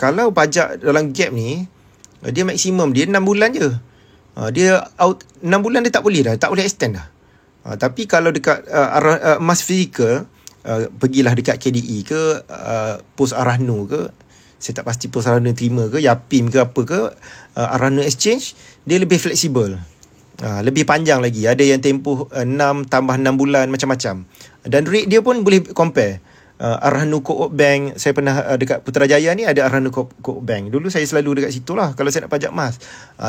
Kalau pajak dalam Gap ni, dia maksimum dia 6 bulan je. Dia out 6 bulan dia tak boleh extend dah. Tapi kalau dekat emas fizikal, pergilah dekat KDE ke, Pos Ar-Rahnu ke, saya tak pasti Pos Ar-Rahnu terima ke, Yapim ke apa ke, Ar-Rahnu Exchange, dia lebih fleksibel, lebih panjang lagi. Ada yang tempoh 6 tambah 6 bulan, macam-macam. Dan rate dia pun boleh compare. Ar-Rahnu Co-op Bank, saya pernah dekat Putrajaya ni ada Ar-Rahnu Co-op Bank. Dulu saya selalu dekat situ lah kalau saya nak pajak emas.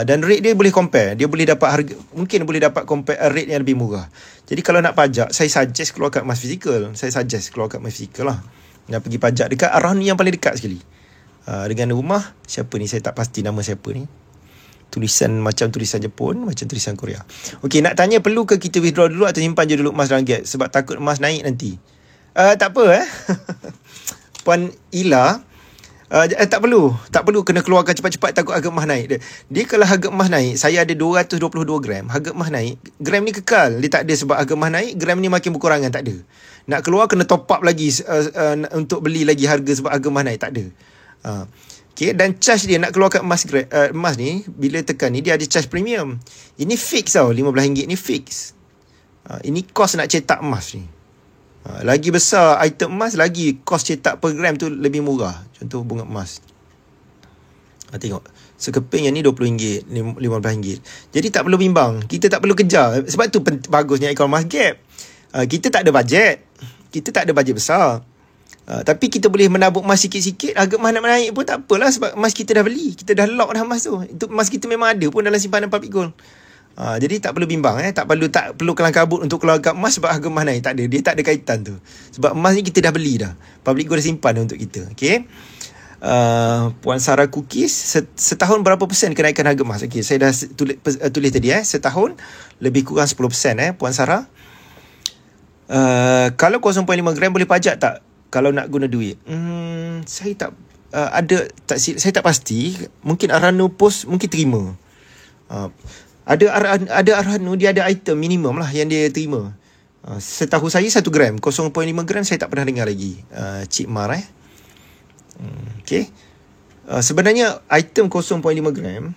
Dan rate dia boleh compare. Dia boleh dapat harga, mungkin boleh dapat compare rate yang lebih murah. Jadi kalau nak pajak, saya suggest keluarkan emas fizikal. Lah. Dan pergi pajak dekat Ar-Rahnu yang paling dekat sekali. Dengan rumah, siapa ni? Saya tak pasti nama siapa ni. Tulisan macam tulisan Jepun, macam tulisan Korea. Okey, nak tanya, perlu ke kita withdraw dulu atau simpan je dulu emas dalam Gap? Sebab takut emas naik nanti. Tak apa Puan Ila, tak perlu kena keluarkan cepat-cepat, takut harga emas naik. Dia kalau harga emas naik, saya ada 222 gram, harga emas naik, gram ni kekal, dia tak ada sebab harga emas naik gram ni makin berkurangan, tak ada. Nak keluar kena top up lagi untuk beli lagi harga sebab harga emas naik. Tak ada. Okay, dan charge dia nak keluarkan emas ni, bila tekan ni dia ada charge premium. Ini fix tau, RM15 ni fix. Ini cost nak cetak emas ni. Lagi besar item emas, lagi cost cetak per gram tu lebih murah. Contoh bunga emas. Tengok, sekeping yang ni RM20, RM15. Jadi tak perlu bimbang, kita tak perlu kejar. Sebab tu bagusnya akaun emas gap. Kita tak ada bajet, kita tak ada bajet besar. Tapi kita boleh menabung emas sikit-sikit. Harga emas nak naik pun tak apalah, sebab emas kita dah beli, kita dah lock dah emas tu. Itu emas kita memang ada pun dalam simpanan public gold. Jadi tak perlu bimbang, tak perlu kelang kabut untuk keluarkan emas sebab harga emas naik. Tak ada, dia tak ada kaitan tu. Sebab emas ni kita dah beli dah, public gold dah simpan dah untuk kita. Okay. Puan Sarah Cookies, setahun berapa persen kenaikan harga emas? Okay, saya dah tulis tadi setahun lebih kurang 10%. Puan Sarah, kalau 0.5 gram boleh pajak tak kalau nak guna duit? Saya tak saya tak pasti. Mungkin Arhanu Post mungkin terima. Ada Arhanu, dia ada item minimum lah yang dia terima. Setahu saya 1 gram, 0.5 gram saya tak pernah dengar lagi. Cik Mar okay. Sebenarnya item 0.5 gram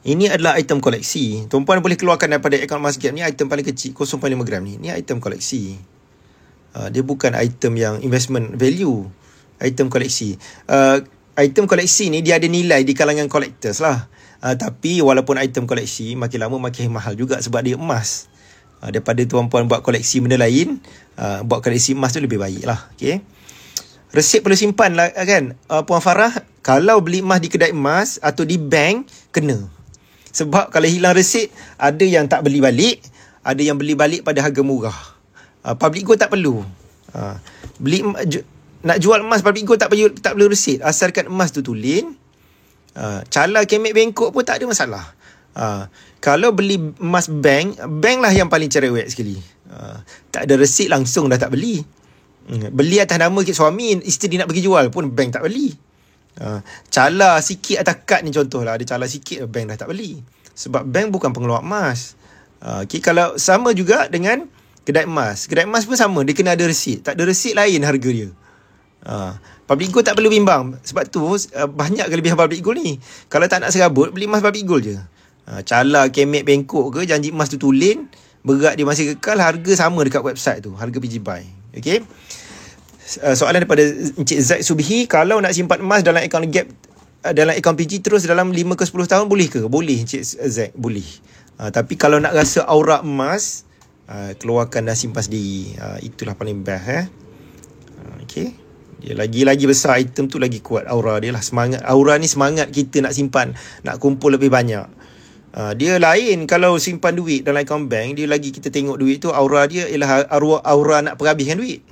ini adalah item koleksi. Tuan-puan boleh keluarkan daripada akaun emas gap ni, item paling kecil 0.5 gram ni. Ni item koleksi. Dia bukan item yang investment value, item koleksi. Item koleksi ni dia ada nilai di kalangan collectors lah. Tapi walaupun item koleksi, makin lama makin mahal juga sebab dia emas. Daripada tuan-puan buat koleksi benda lain, buat koleksi emas tu lebih baik lah. Okay. Resit perlu simpan lah kan, Puan Farah. Kalau beli emas di kedai emas atau di bank, kena. Sebab kalau hilang resit, ada yang tak beli balik, ada yang beli balik pada harga murah. Public gold tak perlu. Nak jual emas public gold tak perlu resit, asalkan emas tu tulen. Cala kemek bengkok pun tak ada masalah. Kalau beli emas bank lah yang paling cerewet sekali. Tak ada resit langsung dah tak beli. Beli atas nama suami, isteri nak pergi jual pun bank tak beli. Cala sikit atas kad ni contohlah, ada cala sikit, bank dah tak beli. Sebab bank bukan pengeluar emas. Okay, kalau sama juga dengan kedai emas. Kedai emas pun sama, dia kena ada resit. Tak ada resit lain harga dia. Public gold tak perlu bimbang. Sebab tu banyak kelebihan public gold ni. Kalau tak nak serabut, beli emas public gold je. Cala kemek bengkok ke, janji emas tu tulen, berat dia masih kekal, harga sama dekat website tu, harga PG Buy. Okay. Soalan daripada Encik Zaid Subhi, kalau nak simpan emas dalam akaun gap, dalam akaun PG terus dalam 5 ke 10 tahun boleh ke? Boleh Encik Zaid, boleh. Tapi kalau nak rasa aura emas, keluarkan dan simpan sendiri. Itulah paling best. Okay. Dia lagi besar item tu, lagi kuat aura dia lah. Semangat aura ni, semangat kita nak simpan, nak kumpul lebih banyak. Dia lain kalau simpan duit dalam akaun bank, dia lagi kita tengok duit tu, aura dia ialah aura nak perhabiskan duit.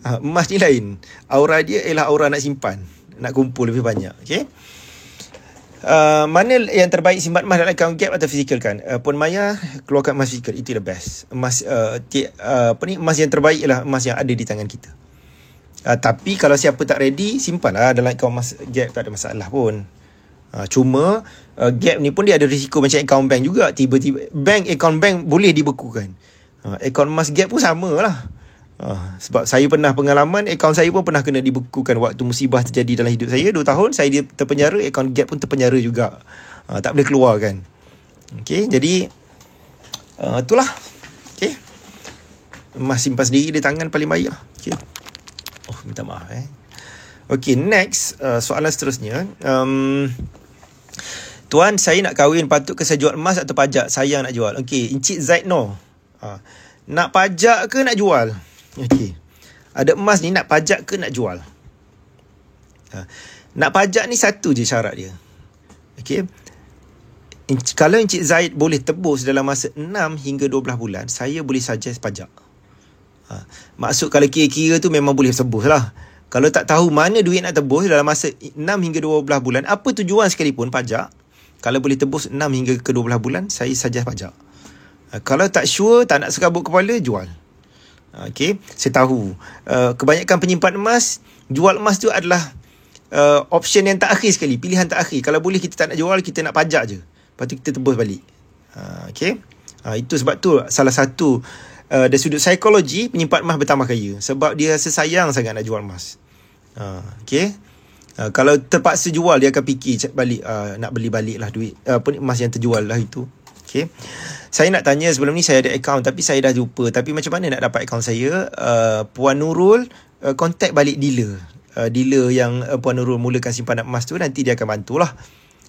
Emas ni lain, aura dia ialah aura nak simpan, nak kumpul lebih banyak. Okay. Mana yang terbaik, simpan emas dalam akaun gap atau fizikal kan? Puan Maya, keluarkan emas fizikal, itu the best. Emas emas yang terbaik ialah emas yang ada di tangan kita. Tapi kalau siapa tak ready, simpanlah dalam akaun emas gap, tak ada masalah pun. Cuma gap ni pun dia ada risiko macam akaun bank juga. Tiba-tiba akaun bank boleh dibekukan. Akaun emas gap pun sama lah. Sebab saya pernah pengalaman, akaun saya pun pernah kena dibekukan waktu musibah terjadi dalam hidup saya 2 tahun. Saya terpenjara, akaun gap pun terpenjara juga. Tak boleh keluar kan. Okay, jadi itulah. Okay, emas simpan sendiri di tangan paling baik lah. Okay. Minta maaf Okay, next, soalan seterusnya. Tuan, saya nak kahwin, patut ke saya jual emas atau pajak? Sayang nak jual. Okay, Encik Zaid no. Nak pajak ke nak jual? Okay, ada emas ni, nak pajak ke nak jual? Nak pajak ni satu je syarat dia. Okay, kalau Encik Zaid boleh tebus dalam masa 6 hingga 12 bulan, saya boleh suggest pajak. Maksud kalau kira-kira tu memang boleh tebus lah. Kalau tak tahu mana duit nak tebus dalam masa 6 hingga 12 bulan, apa tujuan sekalipun, pajak. Kalau boleh tebus 6 hingga ke 12 bulan, saya suggest pajak. Kalau tak sure, tak nak serabut kepala, jual. Okay, saya tahu kebanyakan penyimpan emas, jual emas tu adalah option yang tak akhir sekali, pilihan tak akhir. Kalau boleh kita tak nak jual, kita nak pajak je, lepas tu kita tebus balik. Okay, itu sebab tu salah satu dari sudut psikologi, penyimpan emas bertambah kaya. Sebab dia sesayang sangat nak jual emas. Okay. Kalau terpaksa jual, dia akan fikir balik, nak beli balik lah duit, emas yang terjual lah itu. Okay. Saya nak tanya, sebelum ni saya ada akaun tapi saya dah lupa. Tapi macam mana nak dapat akaun saya? Puan Nurul contact balik dealer. Dealer yang Puan Nurul mulakan simpanan emas tu, nanti dia akan bantulah.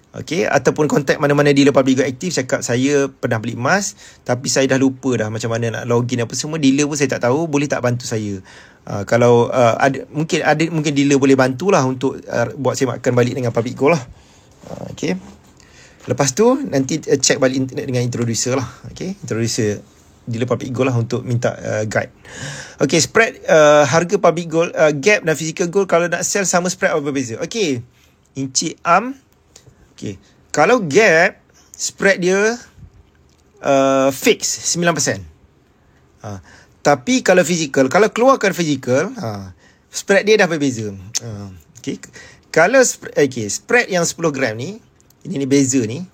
Okay, ataupun kontak mana-mana dealer Public Gold aktif, cakap saya pernah beli emas tapi saya dah lupa dah macam mana nak login apa semua. Dealer pun saya tak tahu, boleh tak bantu saya? Kalau mungkin dealer boleh bantulah untuk buat semakkan balik dengan Public Gold lah. Okay. Lepas tu nanti check balik internet dengan introducer lah. Okay, introducer dealer Public Gold lah untuk minta guide. Okay, spread harga Public Gold, gap dan physical gold kalau nak sell sama spread apa berbeza? Okay, Encik Am. Okay. Kalau gap, spread dia fix 9%. Tapi kalau physical, kalau keluarkan physical, spread dia dah berbeza. Okay. Kalau spread yang 10 gram ni, ini beza ni.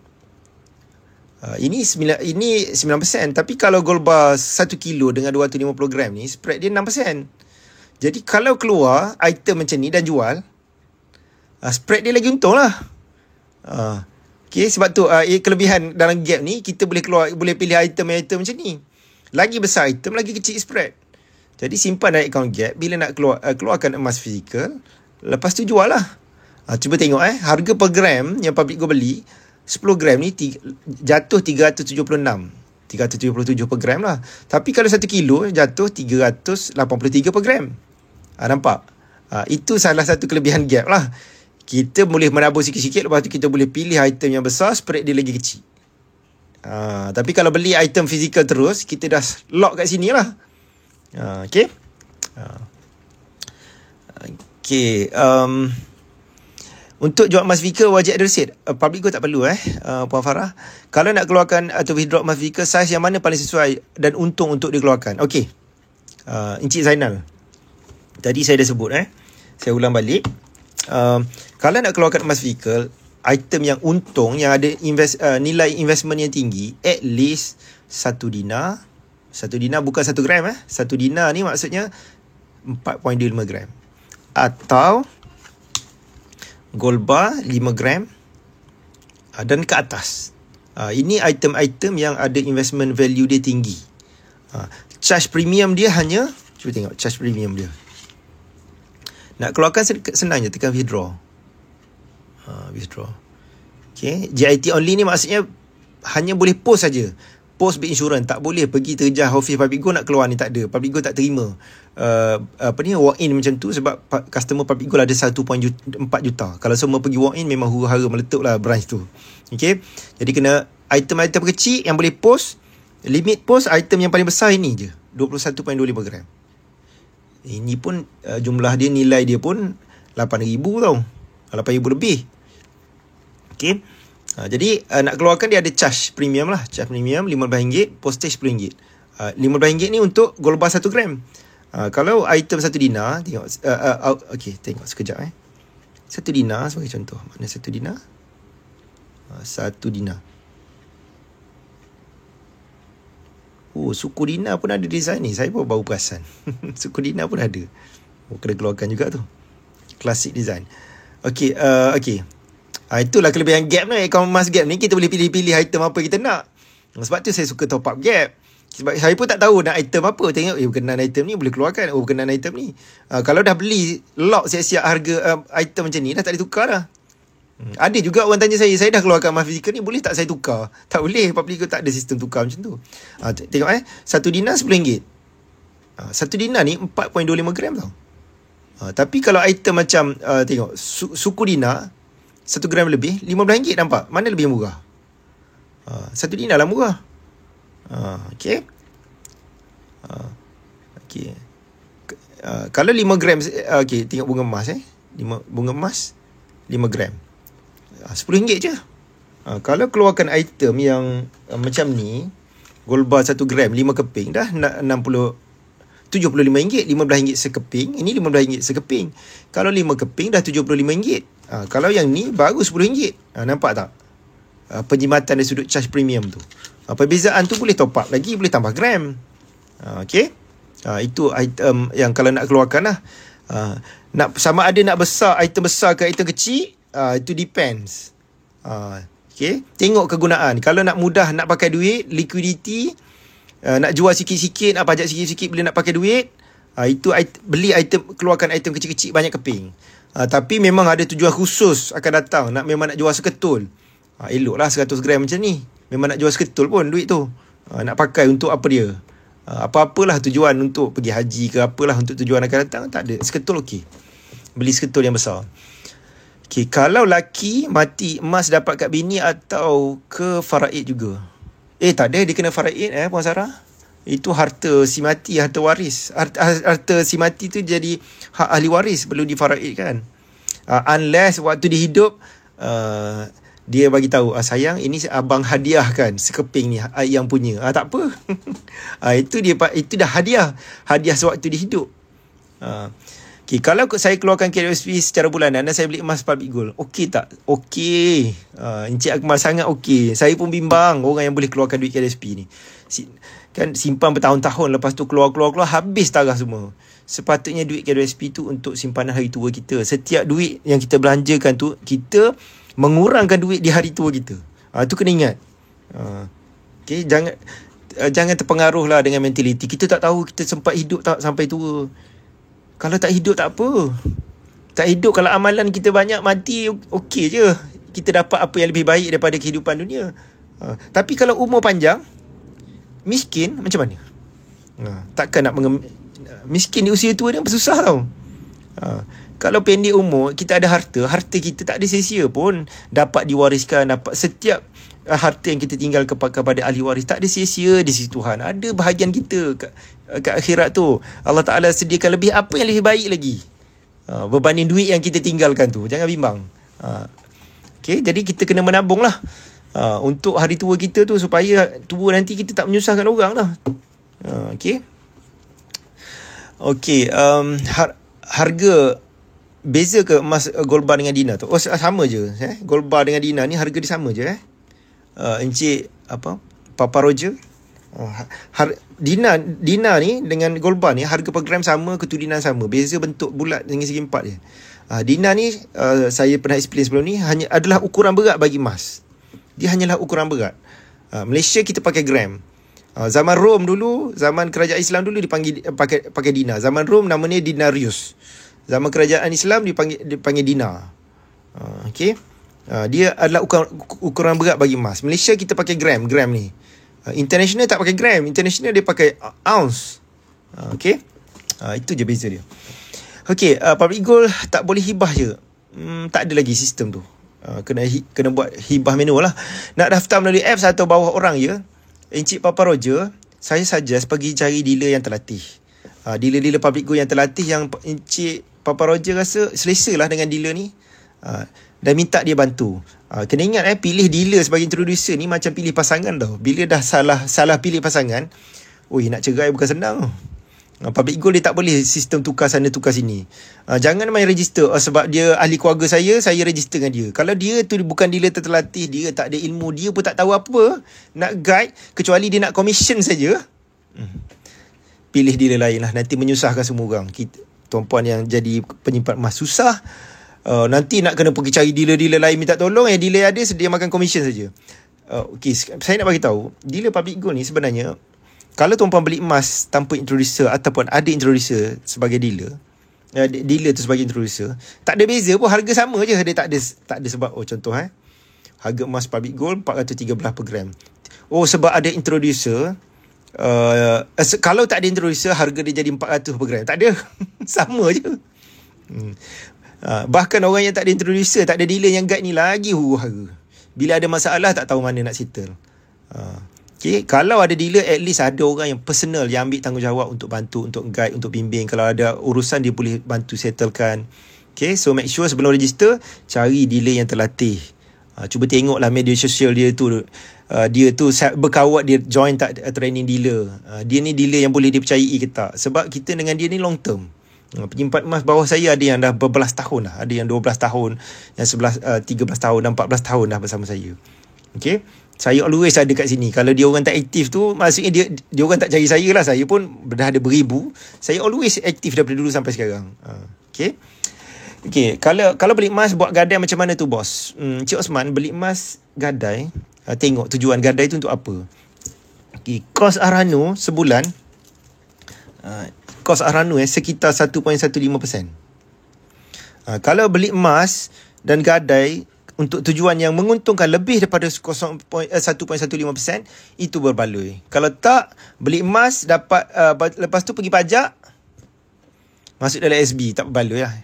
Ini 9%. Tapi kalau gold bar 1 kilo dengan 250 gram ni, spread dia 6%. Jadi kalau keluar item macam ni dan jual, spread dia lagi untung lah. Okay, sebab tu kelebihan dalam gap ni, kita boleh pilih item macam ni. Lagi besar item, lagi kecil spread. Jadi simpan dalam account gap. Bila nak keluarkan emas fizikal, lepas tu jual lah. Cuba tengok harga per gram yang Public Gold beli 10 gram ni jatuh 377 per gram lah. Tapi kalau 1 kilo jatuh 383 per gram. Nampak? Itu salah satu kelebihan gap lah. Kita boleh menabur sikit-sikit, lepas tu kita boleh pilih item yang besar, spread dia lagi kecil. Tapi kalau beli item fizikal terus, kita dah lock kat sini lah. Okay. Okay. Untuk jual emas fizikal wajib ada resit. Public Gold tak perlu Puan Farah. Kalau nak keluarkan atau withdraw emas fizikal, saiz yang mana paling sesuai dan untung untuk dikeluarkan? Okay. Encik Zainal, tadi saya dah sebut saya ulang balik. Kalau nak keluarkan emas fizikal, item yang untung, yang ada nilai investment yang tinggi, at least 1 dinar. 1 dinar bukan 1 gram 1 dinar ni maksudnya 4.25 gram. Atau gold bar 5 gram dan ke atas. Ini item-item yang ada investment value dia tinggi. Charge premium dia hanya, cuba tengok charge premium dia. Nak keluarkan senang je, tekan withdraw. Withdraw. Okay. GIT only ni maksudnya hanya boleh post saja. Post berinsurans, tak boleh pergi terjah office Public Gold nak keluar ni, tak ada. Public Gold tak terima walk in macam tu, sebab customer Public Gold ada 1.4 juta. Kalau semua pergi walk in, memang huru-hara meletup lah branch tu. Okay. Jadi kena item-item kecil yang boleh post. Limit post item yang paling besar ini je, 21.25 gram. Ini pun jumlah dia, nilai dia pun 8,000 tau. 8,000 lebih. Okay. Jadi nak keluarkan dia ada charge premium lah. Charge premium RM15, postage RM10. RM15 ni untuk gold bar 1 gram. Kalau item 1 dinar, tengok. Okay, tengok sekejap 1 dinar sebagai contoh. Mana 1 dinar? 1 dinar. Suku dinar pun ada design ni. Saya pun baru perasan. Suku dinar pun ada. Kena keluarkan juga tu. Classic design. Okay. Itulah kelebihan gap ni. Account emas gap ni, kita boleh pilih-pilih item apa kita nak. Sebab tu saya suka top up gap. Sebab saya pun tak tahu nak item apa. Tengok, berkenaan item ni boleh keluarkan. Berkenaan item ni. Kalau dah beli lock siap-siap harga item macam ni, dah tak boleh tukar dah. Ada juga orang tanya saya dah keluarkan emas fizikal ni, boleh tak saya tukar? Tak boleh, Public Gold tak ada sistem tukar macam tu. Tengok 1 dinar RM10. 1 dinar ni 4.25 gram tau. Tapi kalau item macam tengok suku dinar 1 gram lebih, RM15, nampak? Mana lebih murah? 1 dinar lah murah. Okay. Okay. Kalau 5 gram, okay, tengok bunga emas bunga emas 5 gram, RM10 je. Kalau keluarkan item yang macam ni, gold bar 1 gram 5 keping, dah RM75, RM15 sekeping. Ini RM15 sekeping. Kalau 5 keping dah RM75. Kalau yang ni baru RM10. Nampak tak? Penjimatan dari sudut charge premium tu. Perbezaan tu boleh top up lagi, boleh tambah gram. Okay. Itu item yang kalau nak keluarkan lah. Nak sama ada nak besar, item besar ke item kecil, itu depends. Okay. Tengok kegunaan. Kalau nak mudah nak pakai duit, liquidity, nak jual sikit-sikit, nak pajak sikit-sikit bila nak pakai duit, itu beli item, keluarkan item kecil-kecil banyak keping. Tapi memang ada tujuan khusus akan datang, memang nak jual seketul. Eloklah 100 gram macam ni. Memang nak jual seketul pun duit tu. Nak pakai untuk apa dia? Apa-apalah tujuan, untuk pergi haji ke apalah, untuk tujuan akan datang, tak ada. Seketul okey. Beli seketul yang besar. Okey, kalau laki mati, emas dapat kat bini atau ke faraid juga? Tak ada, dia kena faraid Puan Sarah. Itu harta si mati, harta waris. Harta si mati tu jadi hak ahli waris, perlu difaraidkan. Unless waktu dia hidup, dia bagi tahu, sayang, ini abang hadiahkan sekeping ni yang punya. Tak apa. Itu dah hadiah sewaktu dia hidup. Okay, kalau saya keluarkan KWSP secara bulanan dan saya beli emas public gold, okey tak? Okey. Encik Akmal sangat okey. Saya pun bimbang orang yang boleh keluarkan duit KWSP ni. Kan simpan bertahun-tahun, lepas tu keluar habis tarah semua. Sepatutnya duit KWSP tu untuk simpanan hari tua kita. Setiap duit yang kita belanjakan tu, kita mengurangkan duit di hari tua kita. Tu kena ingat. Okay, jangan terpengaruh lah dengan mentaliti. Kita tak tahu kita sempat hidup tak sampai tua. Kalau tak hidup tak apa. Tak hidup, kalau amalan kita banyak, mati okey je. Kita dapat apa yang lebih baik daripada kehidupan dunia. Tapi kalau umur panjang, miskin macam mana? Takkan nak miskin di usia tua ni susah tau. Kalau pendek umur, kita ada harta kita tak ada sia-sia pun. Dapat diwariskan, dapat setiap harta yang kita tinggal kepada ahli waris, tak ada sia-sia di sisi Tuhan. Ada bahagian kita kat akhirat tu. Allah Ta'ala sediakan lebih, apa yang lebih baik lagi berbanding duit yang kita tinggalkan tu. Jangan bimbang. Okay, jadi kita kena menabung lah untuk hari tua kita tu, supaya tua nanti kita tak menyusahkan orang lah. Okay. Okay, harga beza ke emas gold bar dengan Dina tu? Sama je. Gold bar dengan Dina ni harga dia sama je. Encik Papa Roger, Dina ni dengan gold bar ni harga per gram sama, ketudinan sama, beza bentuk bulat dengan segi empat je. Dina ni saya pernah explain sebelum ni, hanya adalah ukuran berat bagi emas. Dia hanyalah ukuran berat. Malaysia kita pakai gram. Zaman Rom dulu, zaman kerajaan Islam dulu dipanggil pakai Dina. Zaman Rom namanya Dinarius. Zaman kerajaan Islam dipanggil Dinar. Okay. Dia adalah ukuran berat bagi emas. Malaysia kita pakai gram ni. International tak pakai gram. International dia pakai ounce. Okay. Itu je beza dia. Okay, public gold tak boleh hibah je. Tak ada lagi sistem tu. Kena buat hibah manual lah. Nak daftar melalui apps atau bawah orang je. Encik Papa Roger, saya suggest pergi cari dealer yang terlatih. Dealer-dealer public gold yang terlatih, yang Encik Papa Roger rasa selesa lah dengan dealer ni, dan minta dia bantu. Kena ingat pilih dealer sebagai introducer ni macam pilih pasangan tau. Bila dah salah pilih pasangan, nak cerai bukan senang. Public gold dia tak boleh sistem tukar sana tukar sini. Jangan main register sebab dia ahli keluarga saya register dengan dia. Kalau dia tu bukan dealer terlatih, dia tak ada ilmu, dia pun tak tahu apa nak guide, kecuali dia nak commission saja, pilih dealer lain lah. Nanti menyusahkan semua orang. Tuan-puan yang jadi penyimpan emas susah. Nanti nak kena pergi cari dealer-dealer lain minta tolong. Yang dealer ada sedia makan komisen saja. Okay, saya nak bagi tahu, dealer public gold ni sebenarnya, kalau tuan-puan beli emas tanpa introducer ataupun ada introducer sebagai dealer, dealer tu sebagai introducer, tak ada beza pun, harga sama je. Dia tak ada sebab contoh harga emas public gold 413 per gram. Sebab ada introducer. Kalau tak ada introducer, harga dia jadi 400 per gram. Tak ada. Sama je. Bahkan orang yang tak ada introducer, tak ada dealer yang guide ni lagi huru-hara. Bila ada masalah, tak tahu mana nak settle. Okay. Kalau ada dealer, at least ada orang yang personal, yang ambil tanggungjawab untuk bantu, untuk guide, untuk bimbing. Kalau ada urusan, dia boleh bantu settlekan. Okay. So make sure sebelum register, cari dealer yang terlatih. Cuba tengoklah media sosial dia tu. Dia tu berkawat, dia join tak training dealer. Dia ni dealer yang boleh dipercayai ke tak. Sebab kita dengan dia ni long term. Penyimpan emas bawah saya ada yang dah berbelas tahun dah. Ada yang 12 tahun, yang 13 tahun dan 14 tahun dah bersama saya. Okay, saya always ada kat sini. Kalau dia orang tak aktif tu, maksudnya dia orang tak cari saya lah. Saya pun dah ada beribu. Saya always aktif daripada dulu sampai sekarang. Okay. Okay, kalau beli emas buat gadai macam mana tu bos? Cik Osman, beli emas gadai, tengok tujuan gadai tu untuk apa. Okay, kos Arano sebulan, kos Arano sekitar 1.15%. Kalau beli emas dan gadai untuk tujuan yang menguntungkan lebih daripada 1.15%, itu berbaloi. Kalau tak, beli emas dapat lepas tu pergi pajak, masuk dalam SB, tak berbaloi lah.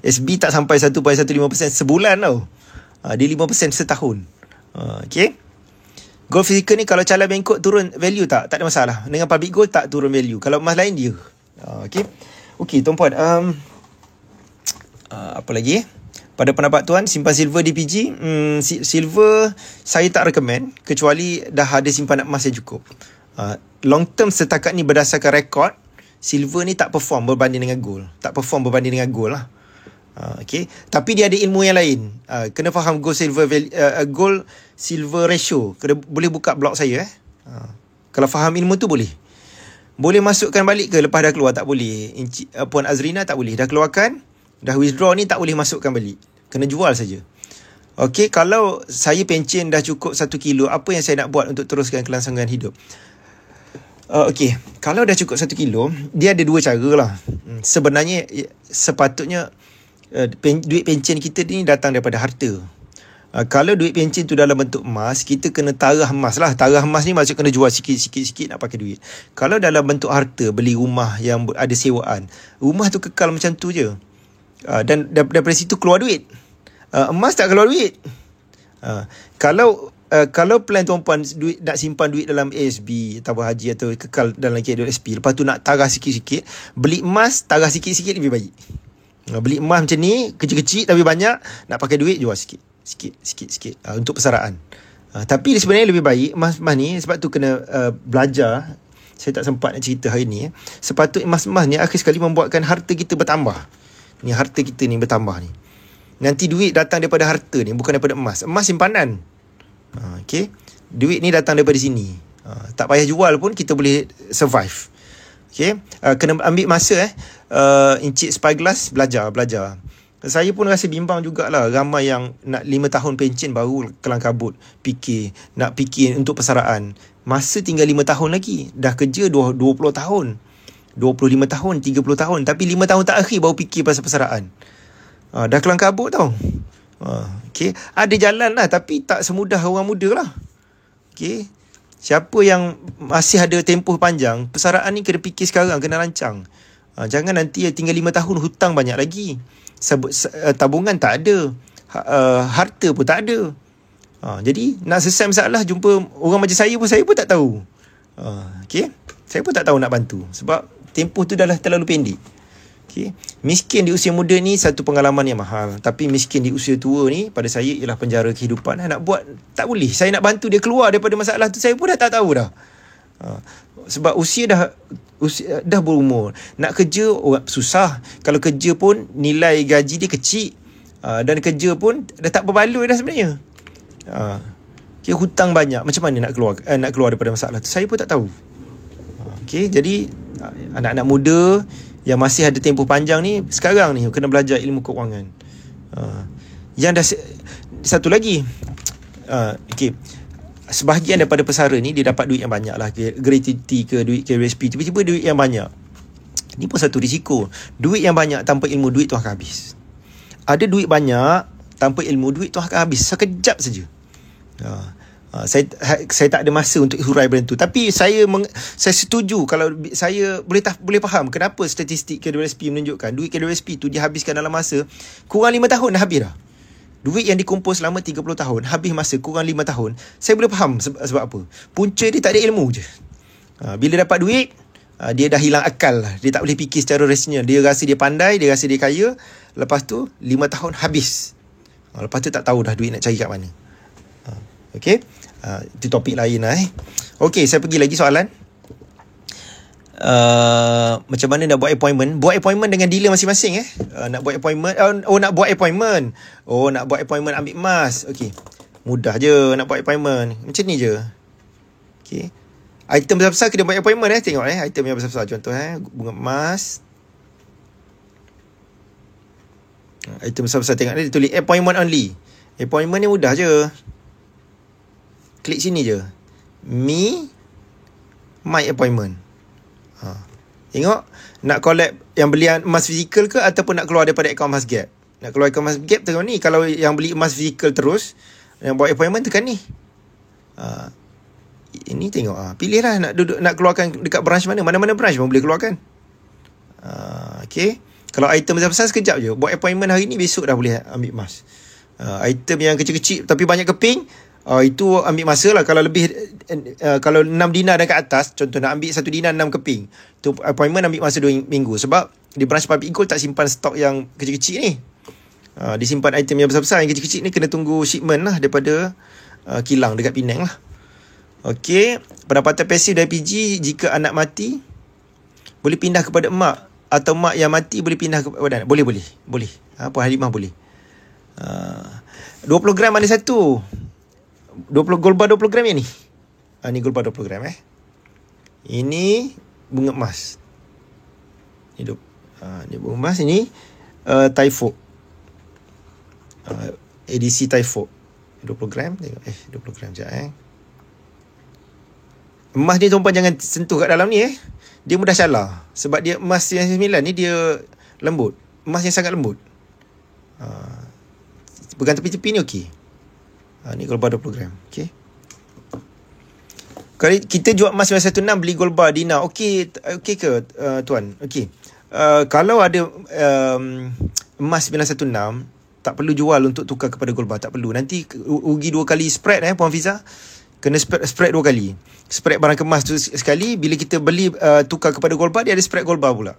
SB tak sampai 1.15% sebulan tau. Dia 5% setahun. Okay. Gold physical ni kalau Cala Bangkok turun value tak ada masalah. Dengan public gold tak turun value. Kalau emas lain dia. Okay. Okay tuan-puan, apa lagi pada pendapat tuan, simpan silver DPG, silver saya tak recommend kecuali dah ada simpanan emas yang cukup. Long term setakat ni berdasarkan rekod, silver ni tak perform berbanding dengan gold. Tak perform berbanding dengan gold lah. Okay. Tapi dia ada ilmu yang lain. Kena faham gold silver ratio. Boleh buka blog saya. Kalau faham ilmu tu boleh. Boleh masukkan balik ke lepas dah keluar? Tak boleh. Puan Azrina tak boleh. Dah keluarkan, dah withdraw ni tak boleh masukkan balik. Kena jual saja. Okey, kalau saya pencen dah cukup 1 kilo, apa yang saya nak buat untuk teruskan kelangsungan hidup? Okey, kalau dah cukup 1 kilo, dia ada 2 cara lah. Sebenarnya sepatutnya duit pencen kita ni datang daripada harta. Kalau duit pencen tu dalam bentuk emas, kita kena tarah emas lah. Tarah emas ni maksud kena jual sikit-sikit nak pakai duit. Kalau dalam bentuk harta, beli rumah yang ada sewaan, rumah tu kekal macam tu je. Dan daripada situ keluar duit. Emas tak keluar duit. Kalau plan tuan-puan nak simpan duit dalam ASB, tabung haji atau kekal dalam KWSP, lepas tu nak tarah sikit-sikit, beli emas tarah sikit-sikit lebih baik. Beli emas macam ni kecil-kecil tapi banyak, nak pakai duit jual sikit untuk persaraan. Tapi sebenarnya lebih baik emas-emas ni, sebab tu kena belajar. Saya tak sempat nak cerita hari ni. Sepatutnya emas-emas ni akhir sekali membuatkan harta kita bertambah. Ni harta kita ni bertambah ni. Nanti duit datang daripada harta ni, bukan daripada emas. Emas simpanan. Okay. Duit ni datang daripada sini. Tak payah jual pun kita boleh survive. Okay. Kena ambil masa Encik Spyglass belajar. Saya pun rasa bimbang jugalah. Ramai yang nak 5 tahun pencen baru kelang kabut nak fikir untuk persaraan. Masa tinggal 5 tahun lagi. Dah kerja 20 tahun, 25 tahun, 30 tahun. Tapi 5 tahun tak akhir baru fikir pasal persaraan. Dah kelang kabut tau. Okay. Ada jalan lah, tapi tak semudah orang muda lah. Okay. Siapa yang masih ada tempoh panjang, persaraan ni kena fikir sekarang, kena rancang. Jangan nanti tinggal 5 tahun hutang banyak lagi. Tabungan tak ada. Harta pun tak ada. Jadi nak selesai masalah, jumpa orang macam saya pun tak tahu. Okay. Saya pun tak tahu nak bantu. Sebab tempoh tu dah terlalu pendek. Okay. Miskin di usia muda ni satu pengalaman yang mahal. Tapi miskin di usia tua ni, pada saya ialah penjara kehidupan. Nak buat tak boleh. Saya nak bantu dia keluar daripada masalah tu, saya pun dah tak tahu dah. Sebab usia dah berumur. Nak kerja susah. Kalau kerja pun nilai gaji dia kecil. Dan kerja pun dah tak berbaloi dah sebenarnya. Okay, hutang banyak. Macam mana nak keluar daripada masalah tu, saya pun tak tahu. Okay, jadi anak-anak muda yang masih ada tempoh panjang ni, sekarang ni kena belajar ilmu keuangan. Yang dah satu lagi, okay, sebahagian daripada pesara ni dia dapat duit yang banyak lah, gratuity ke duit KWSP, tiba-tiba duit yang banyak. Ni pun satu risiko. Duit yang banyak tanpa ilmu, duit tu akan habis. Ada duit banyak tanpa ilmu, duit tu akan habis sekejap saja. Saya tak ada masa untuk hurai benda tu. Tapi saya setuju. Kalau saya boleh faham kenapa statistik KWSP menunjukkan duit KWSP tu dihabiskan dalam masa kurang 5 tahun dah habis dah. Duit yang dikumpul selama 30 tahun habis masa kurang 5 tahun. Saya boleh faham sebab apa. Punca dia tak ada ilmu je. Bila dapat duit, dia dah hilang akal lah. Dia tak boleh fikir secara rasional. Dia rasa dia pandai, dia rasa dia kaya. Lepas tu 5 tahun habis. Lepas tu tak tahu dah duit nak cari kat mana. Okay. Itu topik lain lah. Okay, saya pergi lagi soalan. Macam mana nak buat appointment? Buat appointment dengan dealer masing-masing nak buat appointment. Nak buat appointment ambil emas. Okay. Mudah je nak buat appointment. Macam ni je. Okay. Item besar-besar kena buat appointment tengok item yang besar-besar. Contoh bunga emas. Item besar-besar tengok dia tulis appointment only. Appointment ni mudah je. Klik sini je. My appointment. Tengok, nak collect yang beli emas fizikal ke ataupun nak keluar daripada akaun emas Gap. Nak keluar akaun emas Gap tengok ni. Kalau yang beli emas fizikal terus, yang buat appointment tekan ni. Ini tengok, pilihlah nak duduk, nak keluarkan dekat branch mana. Mana-mana branch pun boleh keluarkan. Okay. Kalau item besar-besar sekejap je. Buat appointment hari ni, besok dah boleh ambil emas. Item yang kecil-kecil tapi banyak keping, itu ambil masa lah. Kalau lebih kalau 6 dinar dan ke atas, contoh nak ambil 1 dinar 6 keping, tu appointment ambil masa 2 minggu. Sebab di branch Public Gold tak simpan stok yang kecil-kecil ni. Disimpan item yang besar-besar. Yang kecil-kecil ni kena tunggu shipment lah daripada kilang dekat Penang lah. Okey, pendapatan pasif dari PG jika anak mati boleh pindah kepada emak, atau mak yang mati boleh pindah kepada anak. Boleh. Puan Halimah boleh. 20 gram ada satu. 20 gold bar 20 gram yang ni. Ni gold bar 20 gram Ini bunga emas. Ni bunga emas, ini Typho. ADC Typho. 20 gram. Tengok 20 gram sekejap Emas ni tuan-puan jangan sentuh kat dalam ni Dia mudah calar. Sebab dia emas yang 9 ni dia lembut. Emas yang sangat lembut. Pegang tepi-tepi ni okey. Ni gold bar 20 gram. Okey. Kalau kita jual emas 916 beli gold bar dinar, okey ke tuan? Okey. Kalau ada emas 916, tak perlu jual untuk tukar kepada gold bar, tak perlu. Nanti rugi 2 kali spread Puan Fiza. Kena spread 2 kali. Spread barang kemas tu sekali, bila kita beli tukar kepada gold bar, dia ada spread gold bar pula.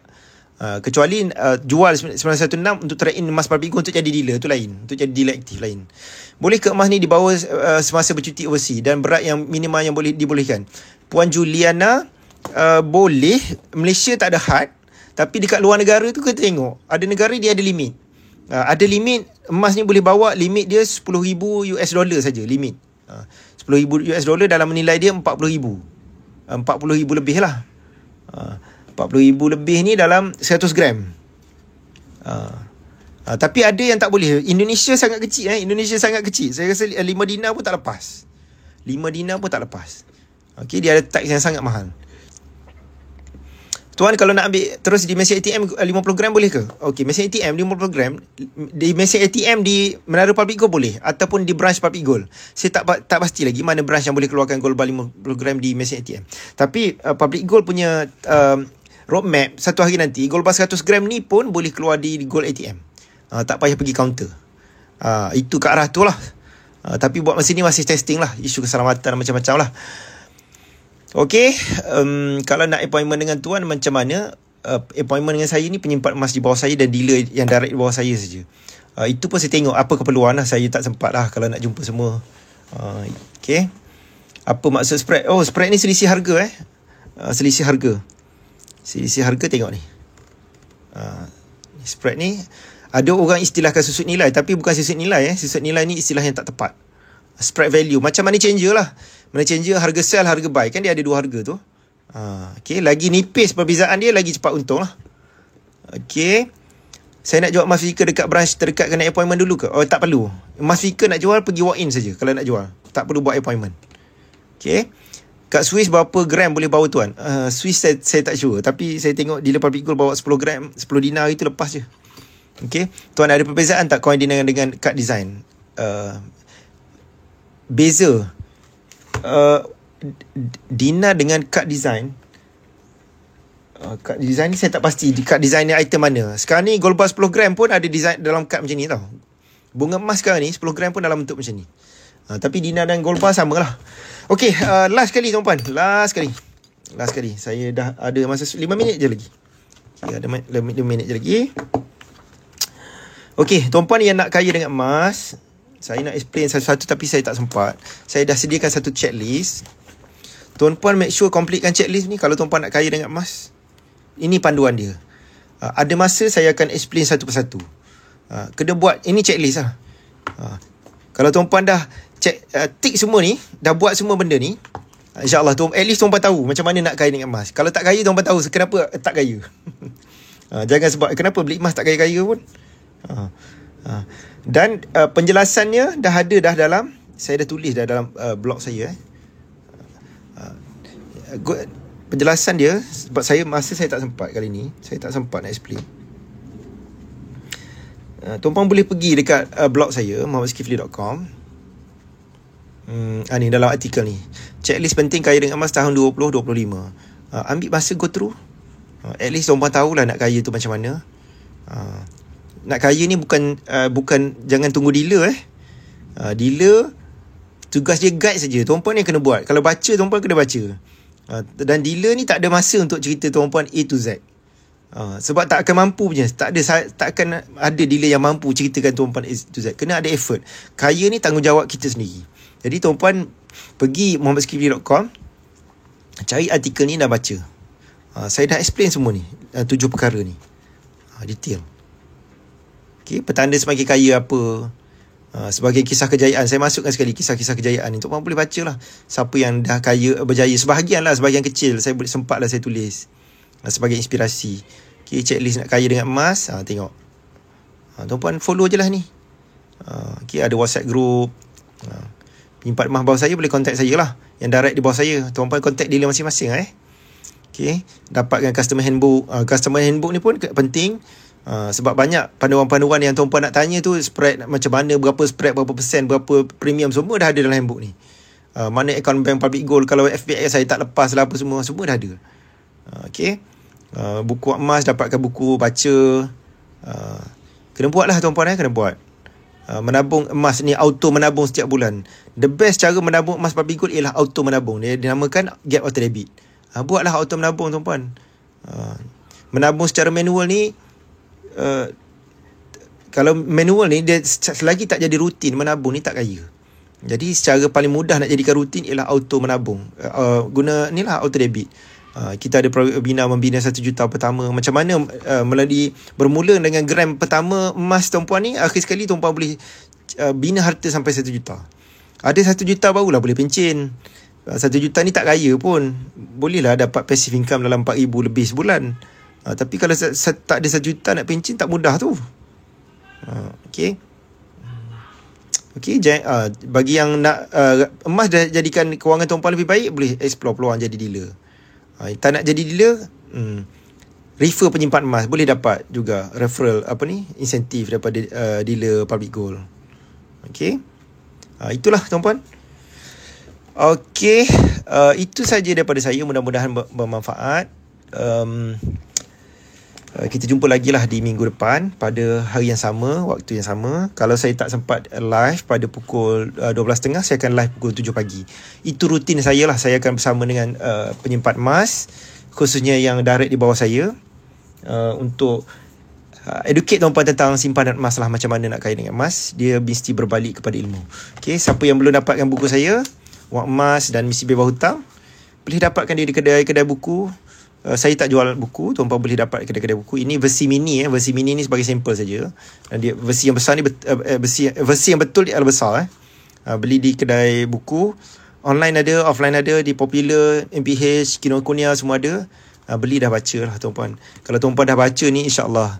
Kecuali jual 916 untuk trade in emas Public Gold untuk jadi dealer, tu lain. Untuk jadi dealer aktif lain. Boleh ke emas ni dibawa semasa bercuti overseas dan berat yang minimal yang boleh dibolehkan? Puan Juliana, boleh. Malaysia tak ada had, tapi dekat luar negara tu kita tengok, ada negara dia ada limit. Ada limit, emas ni boleh bawa, limit dia $10,000 saja limit. $10,000 dalam menilai dia $40,000 lebih lah. 40,000 lebih ni dalam 100 gram. Tapi ada yang tak boleh. Indonesia sangat kecil Indonesia sangat kecil. Saya rasa 5 dinar pun tak lepas. 5 dinar pun tak lepas. Okey, dia ada tax yang sangat mahal. Tuan, kalau nak ambil terus di mesin ATM 50 gram boleh ke? Okey, mesin ATM 50 gram di mesin ATM di Menara Public Gold boleh, ataupun di branch Public Gold. Saya tak pasti lagi mana branch yang boleh keluarkan gold bar 50 gram di mesin ATM. Tapi Public Gold punya roadmap, satu hari nanti gold bar 100 gram ni pun boleh keluar di gold ATM. Tak payah pergi counter. Itu ke arah tu lah. Tapi buat masa ni masih testing lah, isu keselamatan macam-macam lah. Okey, kalau nak appointment dengan tuan macam mana? Appointment dengan saya ni penyimpan emas di bawah saya dan dealer yang direct di bawah saya saja. Itu pun saya tengok apa keperluan lah. Saya tak sempat lah kalau nak jumpa semua. Okey, apa maksud spread? Oh, spread ni selisih harga selisih harga. Selisih harga tengok ni. Spread ni ada orang istilahkan susut nilai, tapi bukan susut nilai Susut nilai ni istilah yang tak tepat. Spread value macam money changer lah. Money changer harga sell, harga buy, kan dia ada 2 harga tu. Okey, lagi nipis perbezaan dia, lagi cepat untung lah. Okey, saya nak jual emas fizikal dekat branch terdekat, kena appointment dulu ke? Oh, tak perlu. Emas fizikal nak jual pergi walk in saja kalau nak jual. Tak perlu buat appointment. Okey, kat Swiss berapa gram boleh bawa tuan? Swiss saya tak sure, tapi saya tengok dealer Public Gold bawa 10 gram, 10 dinar itu lepas je. Okey, tuan ada perbezaan tak coin dengan card design? Beza dinar dengan card design. Card design ni saya tak pasti card design ni item mana. Sekarang ni gold bar 10 gram pun ada design dalam card macam ni tau. Bunga emas sekarang ni 10 gram pun dalam bentuk macam ni. Tapi dinar dan gold bar sama lah. Okey, last kali tuan-puan. Last kali. Saya dah ada masa 5 minit je lagi. Okay, ada 5 minit je lagi. Okey, tuan-puan yang nak kaya dengan emas, saya nak explain satu-satu tapi saya tak sempat. Saya dah sediakan satu checklist. Tuan-puan make sure completekan checklist ni kalau tuan-puan nak kaya dengan emas. Ini panduan dia. Ada masa saya akan explain satu persatu. Kena buat, ini checklist lah. Kalau tuan-puan dah Tik semua ni, dah buat semua benda ni, InsyaAllah at least tuan-puan tahu macam mana nak kaya dengan emas. Kalau tak kaya, tuan-puan tahu kenapa tak kaya. Jangan sebab kenapa beli emas tak kaya-kaya pun. Dan penjelasannya dah ada dah dalam, saya dah tulis dah dalam blog saya. Penjelasan dia, sebab saya tak sempat kali ni, saya tak sempat nak explain. Tuan-puan boleh pergi dekat blog saya, muhammadskifli.com. Ni dalam artikel ni, checklist penting kaya dengan emas tahun 2025. Ambil masa go through. At least tuan-puan tahulah nak kaya tu macam mana. Nak kaya ni bukan jangan tunggu dealer dealer tugas dia guide saja, tuan-puan yang kena buat. Kalau baca, tuan-puan kena baca. Dan dealer ni tak ada masa untuk cerita tuan-puan A to Z. Sebab tak akan mampu punya. Tak akan ada dealer yang mampu ceritakan tuan-puan A to Z. Kena ada effort. Kaya ni tanggungjawab kita sendiri. Jadi tuan-puan pergi muhammadskifli.com, cari artikel ni dan baca. Saya dah explain semua ni, 7 perkara ni, detail. Okay, petanda semakin kaya apa, sebagai kisah kejayaan. Saya masukkan sekali kisah-kisah kejayaan ni, tuan-puan boleh baca lah. Siapa yang dah kaya, berjaya, sebahagian kecil saya boleh sempat lah saya tulis sebagai inspirasi. Okay, checklist nak kaya dengan emas. Tengok, tuan-puan follow je lah ni. Okay, ada WhatsApp group. Penyimpan emas bawah saya boleh contact saya lah, yang direct di bawah saya. Tuan-puan contact dealer masing-masing Okay, dapatkan customer handbook. Customer handbook ni pun penting, sebab banyak panduan-panduan yang tuan-puan nak tanya tu, spread macam mana, berapa spread, berapa persen, berapa premium, semua dah ada dalam handbook ni. Mana akaun bank public gold, kalau FPX saya tak lepas lah, apa semua dah ada. Okay, buku emas, dapatkan buku, baca. Kena buat lah tuan-puan, kena buat. Menabung emas ni, auto menabung setiap bulan. The best cara menabung emas public gold ialah auto menabung. Dia dinamakan gap auto debit. Buatlah auto menabung tuan-puan. Menabung secara manual ni, kalau manual ni, dia selagi tak jadi rutin menabung ni, tak kaya. Jadi secara paling mudah nak jadikan rutin ialah auto menabung. Guna ni lah auto debit. Kita ada program membina 1 juta pertama. Macam mana melalui bermula dengan gram pertama emas tuan-puan ni, akhir sekali tuan-puan boleh bina harta sampai 1 juta. Ada 1 juta barulah boleh pencen. 1 juta ni tak kaya pun, bolehlah dapat passive income dalam 4,000 lebih sebulan. Tapi kalau tak ada 1 juta nak pencen, tak mudah tu. Okay, bagi yang nak emas dah jadikan kewangan tuan-puan lebih baik, boleh explore peluang jadi dealer. Tak nak jadi dealer, refer penyimpan emas, boleh dapat juga referral insentif daripada dealer public gold. Okay, itulah tuan-puan. Okay, itu saja daripada saya, mudah-mudahan bermanfaat. Kita jumpa lagi lah di minggu depan pada hari yang sama, waktu yang sama. Kalau saya tak sempat live pada pukul 12.30, saya akan live pukul 7 pagi. Itu rutin saya lah. Saya akan bersama dengan penyimpan emas, khususnya yang direct di bawah saya, untuk educate tuan-puan tentang simpanan emas lah, macam mana nak kaya dengan emas. Dia mesti berbalik kepada ilmu. Okay, siapa yang belum dapatkan buku saya, Wang Emas dan Misi Bebas Hutang, boleh dapatkan dia di kedai-kedai buku. Saya tak jual buku, tuan-puan boleh dapat kedai-kedai buku. Ini versi mini, versi mini ni sebagai sampel saja. Dan dia versi yang besar ni versi yang betul dia adalah besar. Beli di kedai buku, online ada, offline ada, di Popular, MPH, Kinokuniya semua ada. Beli dah baca lah tuan-puan. Kalau tuan-puan dah baca ni, insya-Allah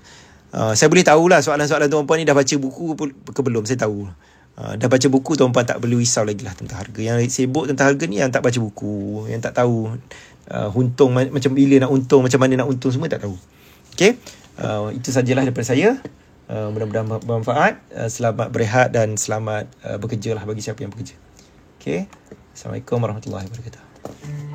saya boleh tahulah soalan-soalan tuan-puan ni dah baca buku ke belum, saya tahu. Dah baca buku, tuan-puan tak perlu risau lagi lah tentang harga. Yang sibuk tentang harga ni yang tak baca buku, yang tak tahu untung macam bila nak untung, macam mana nak untung, semua tak tahu. Okay, itu sajalah daripada saya. Mudah-mudahan bermanfaat. Selamat berehat dan selamat bekerja lah bagi siapa yang bekerja. Okay, Assalamualaikum warahmatullahi wabarakatuh.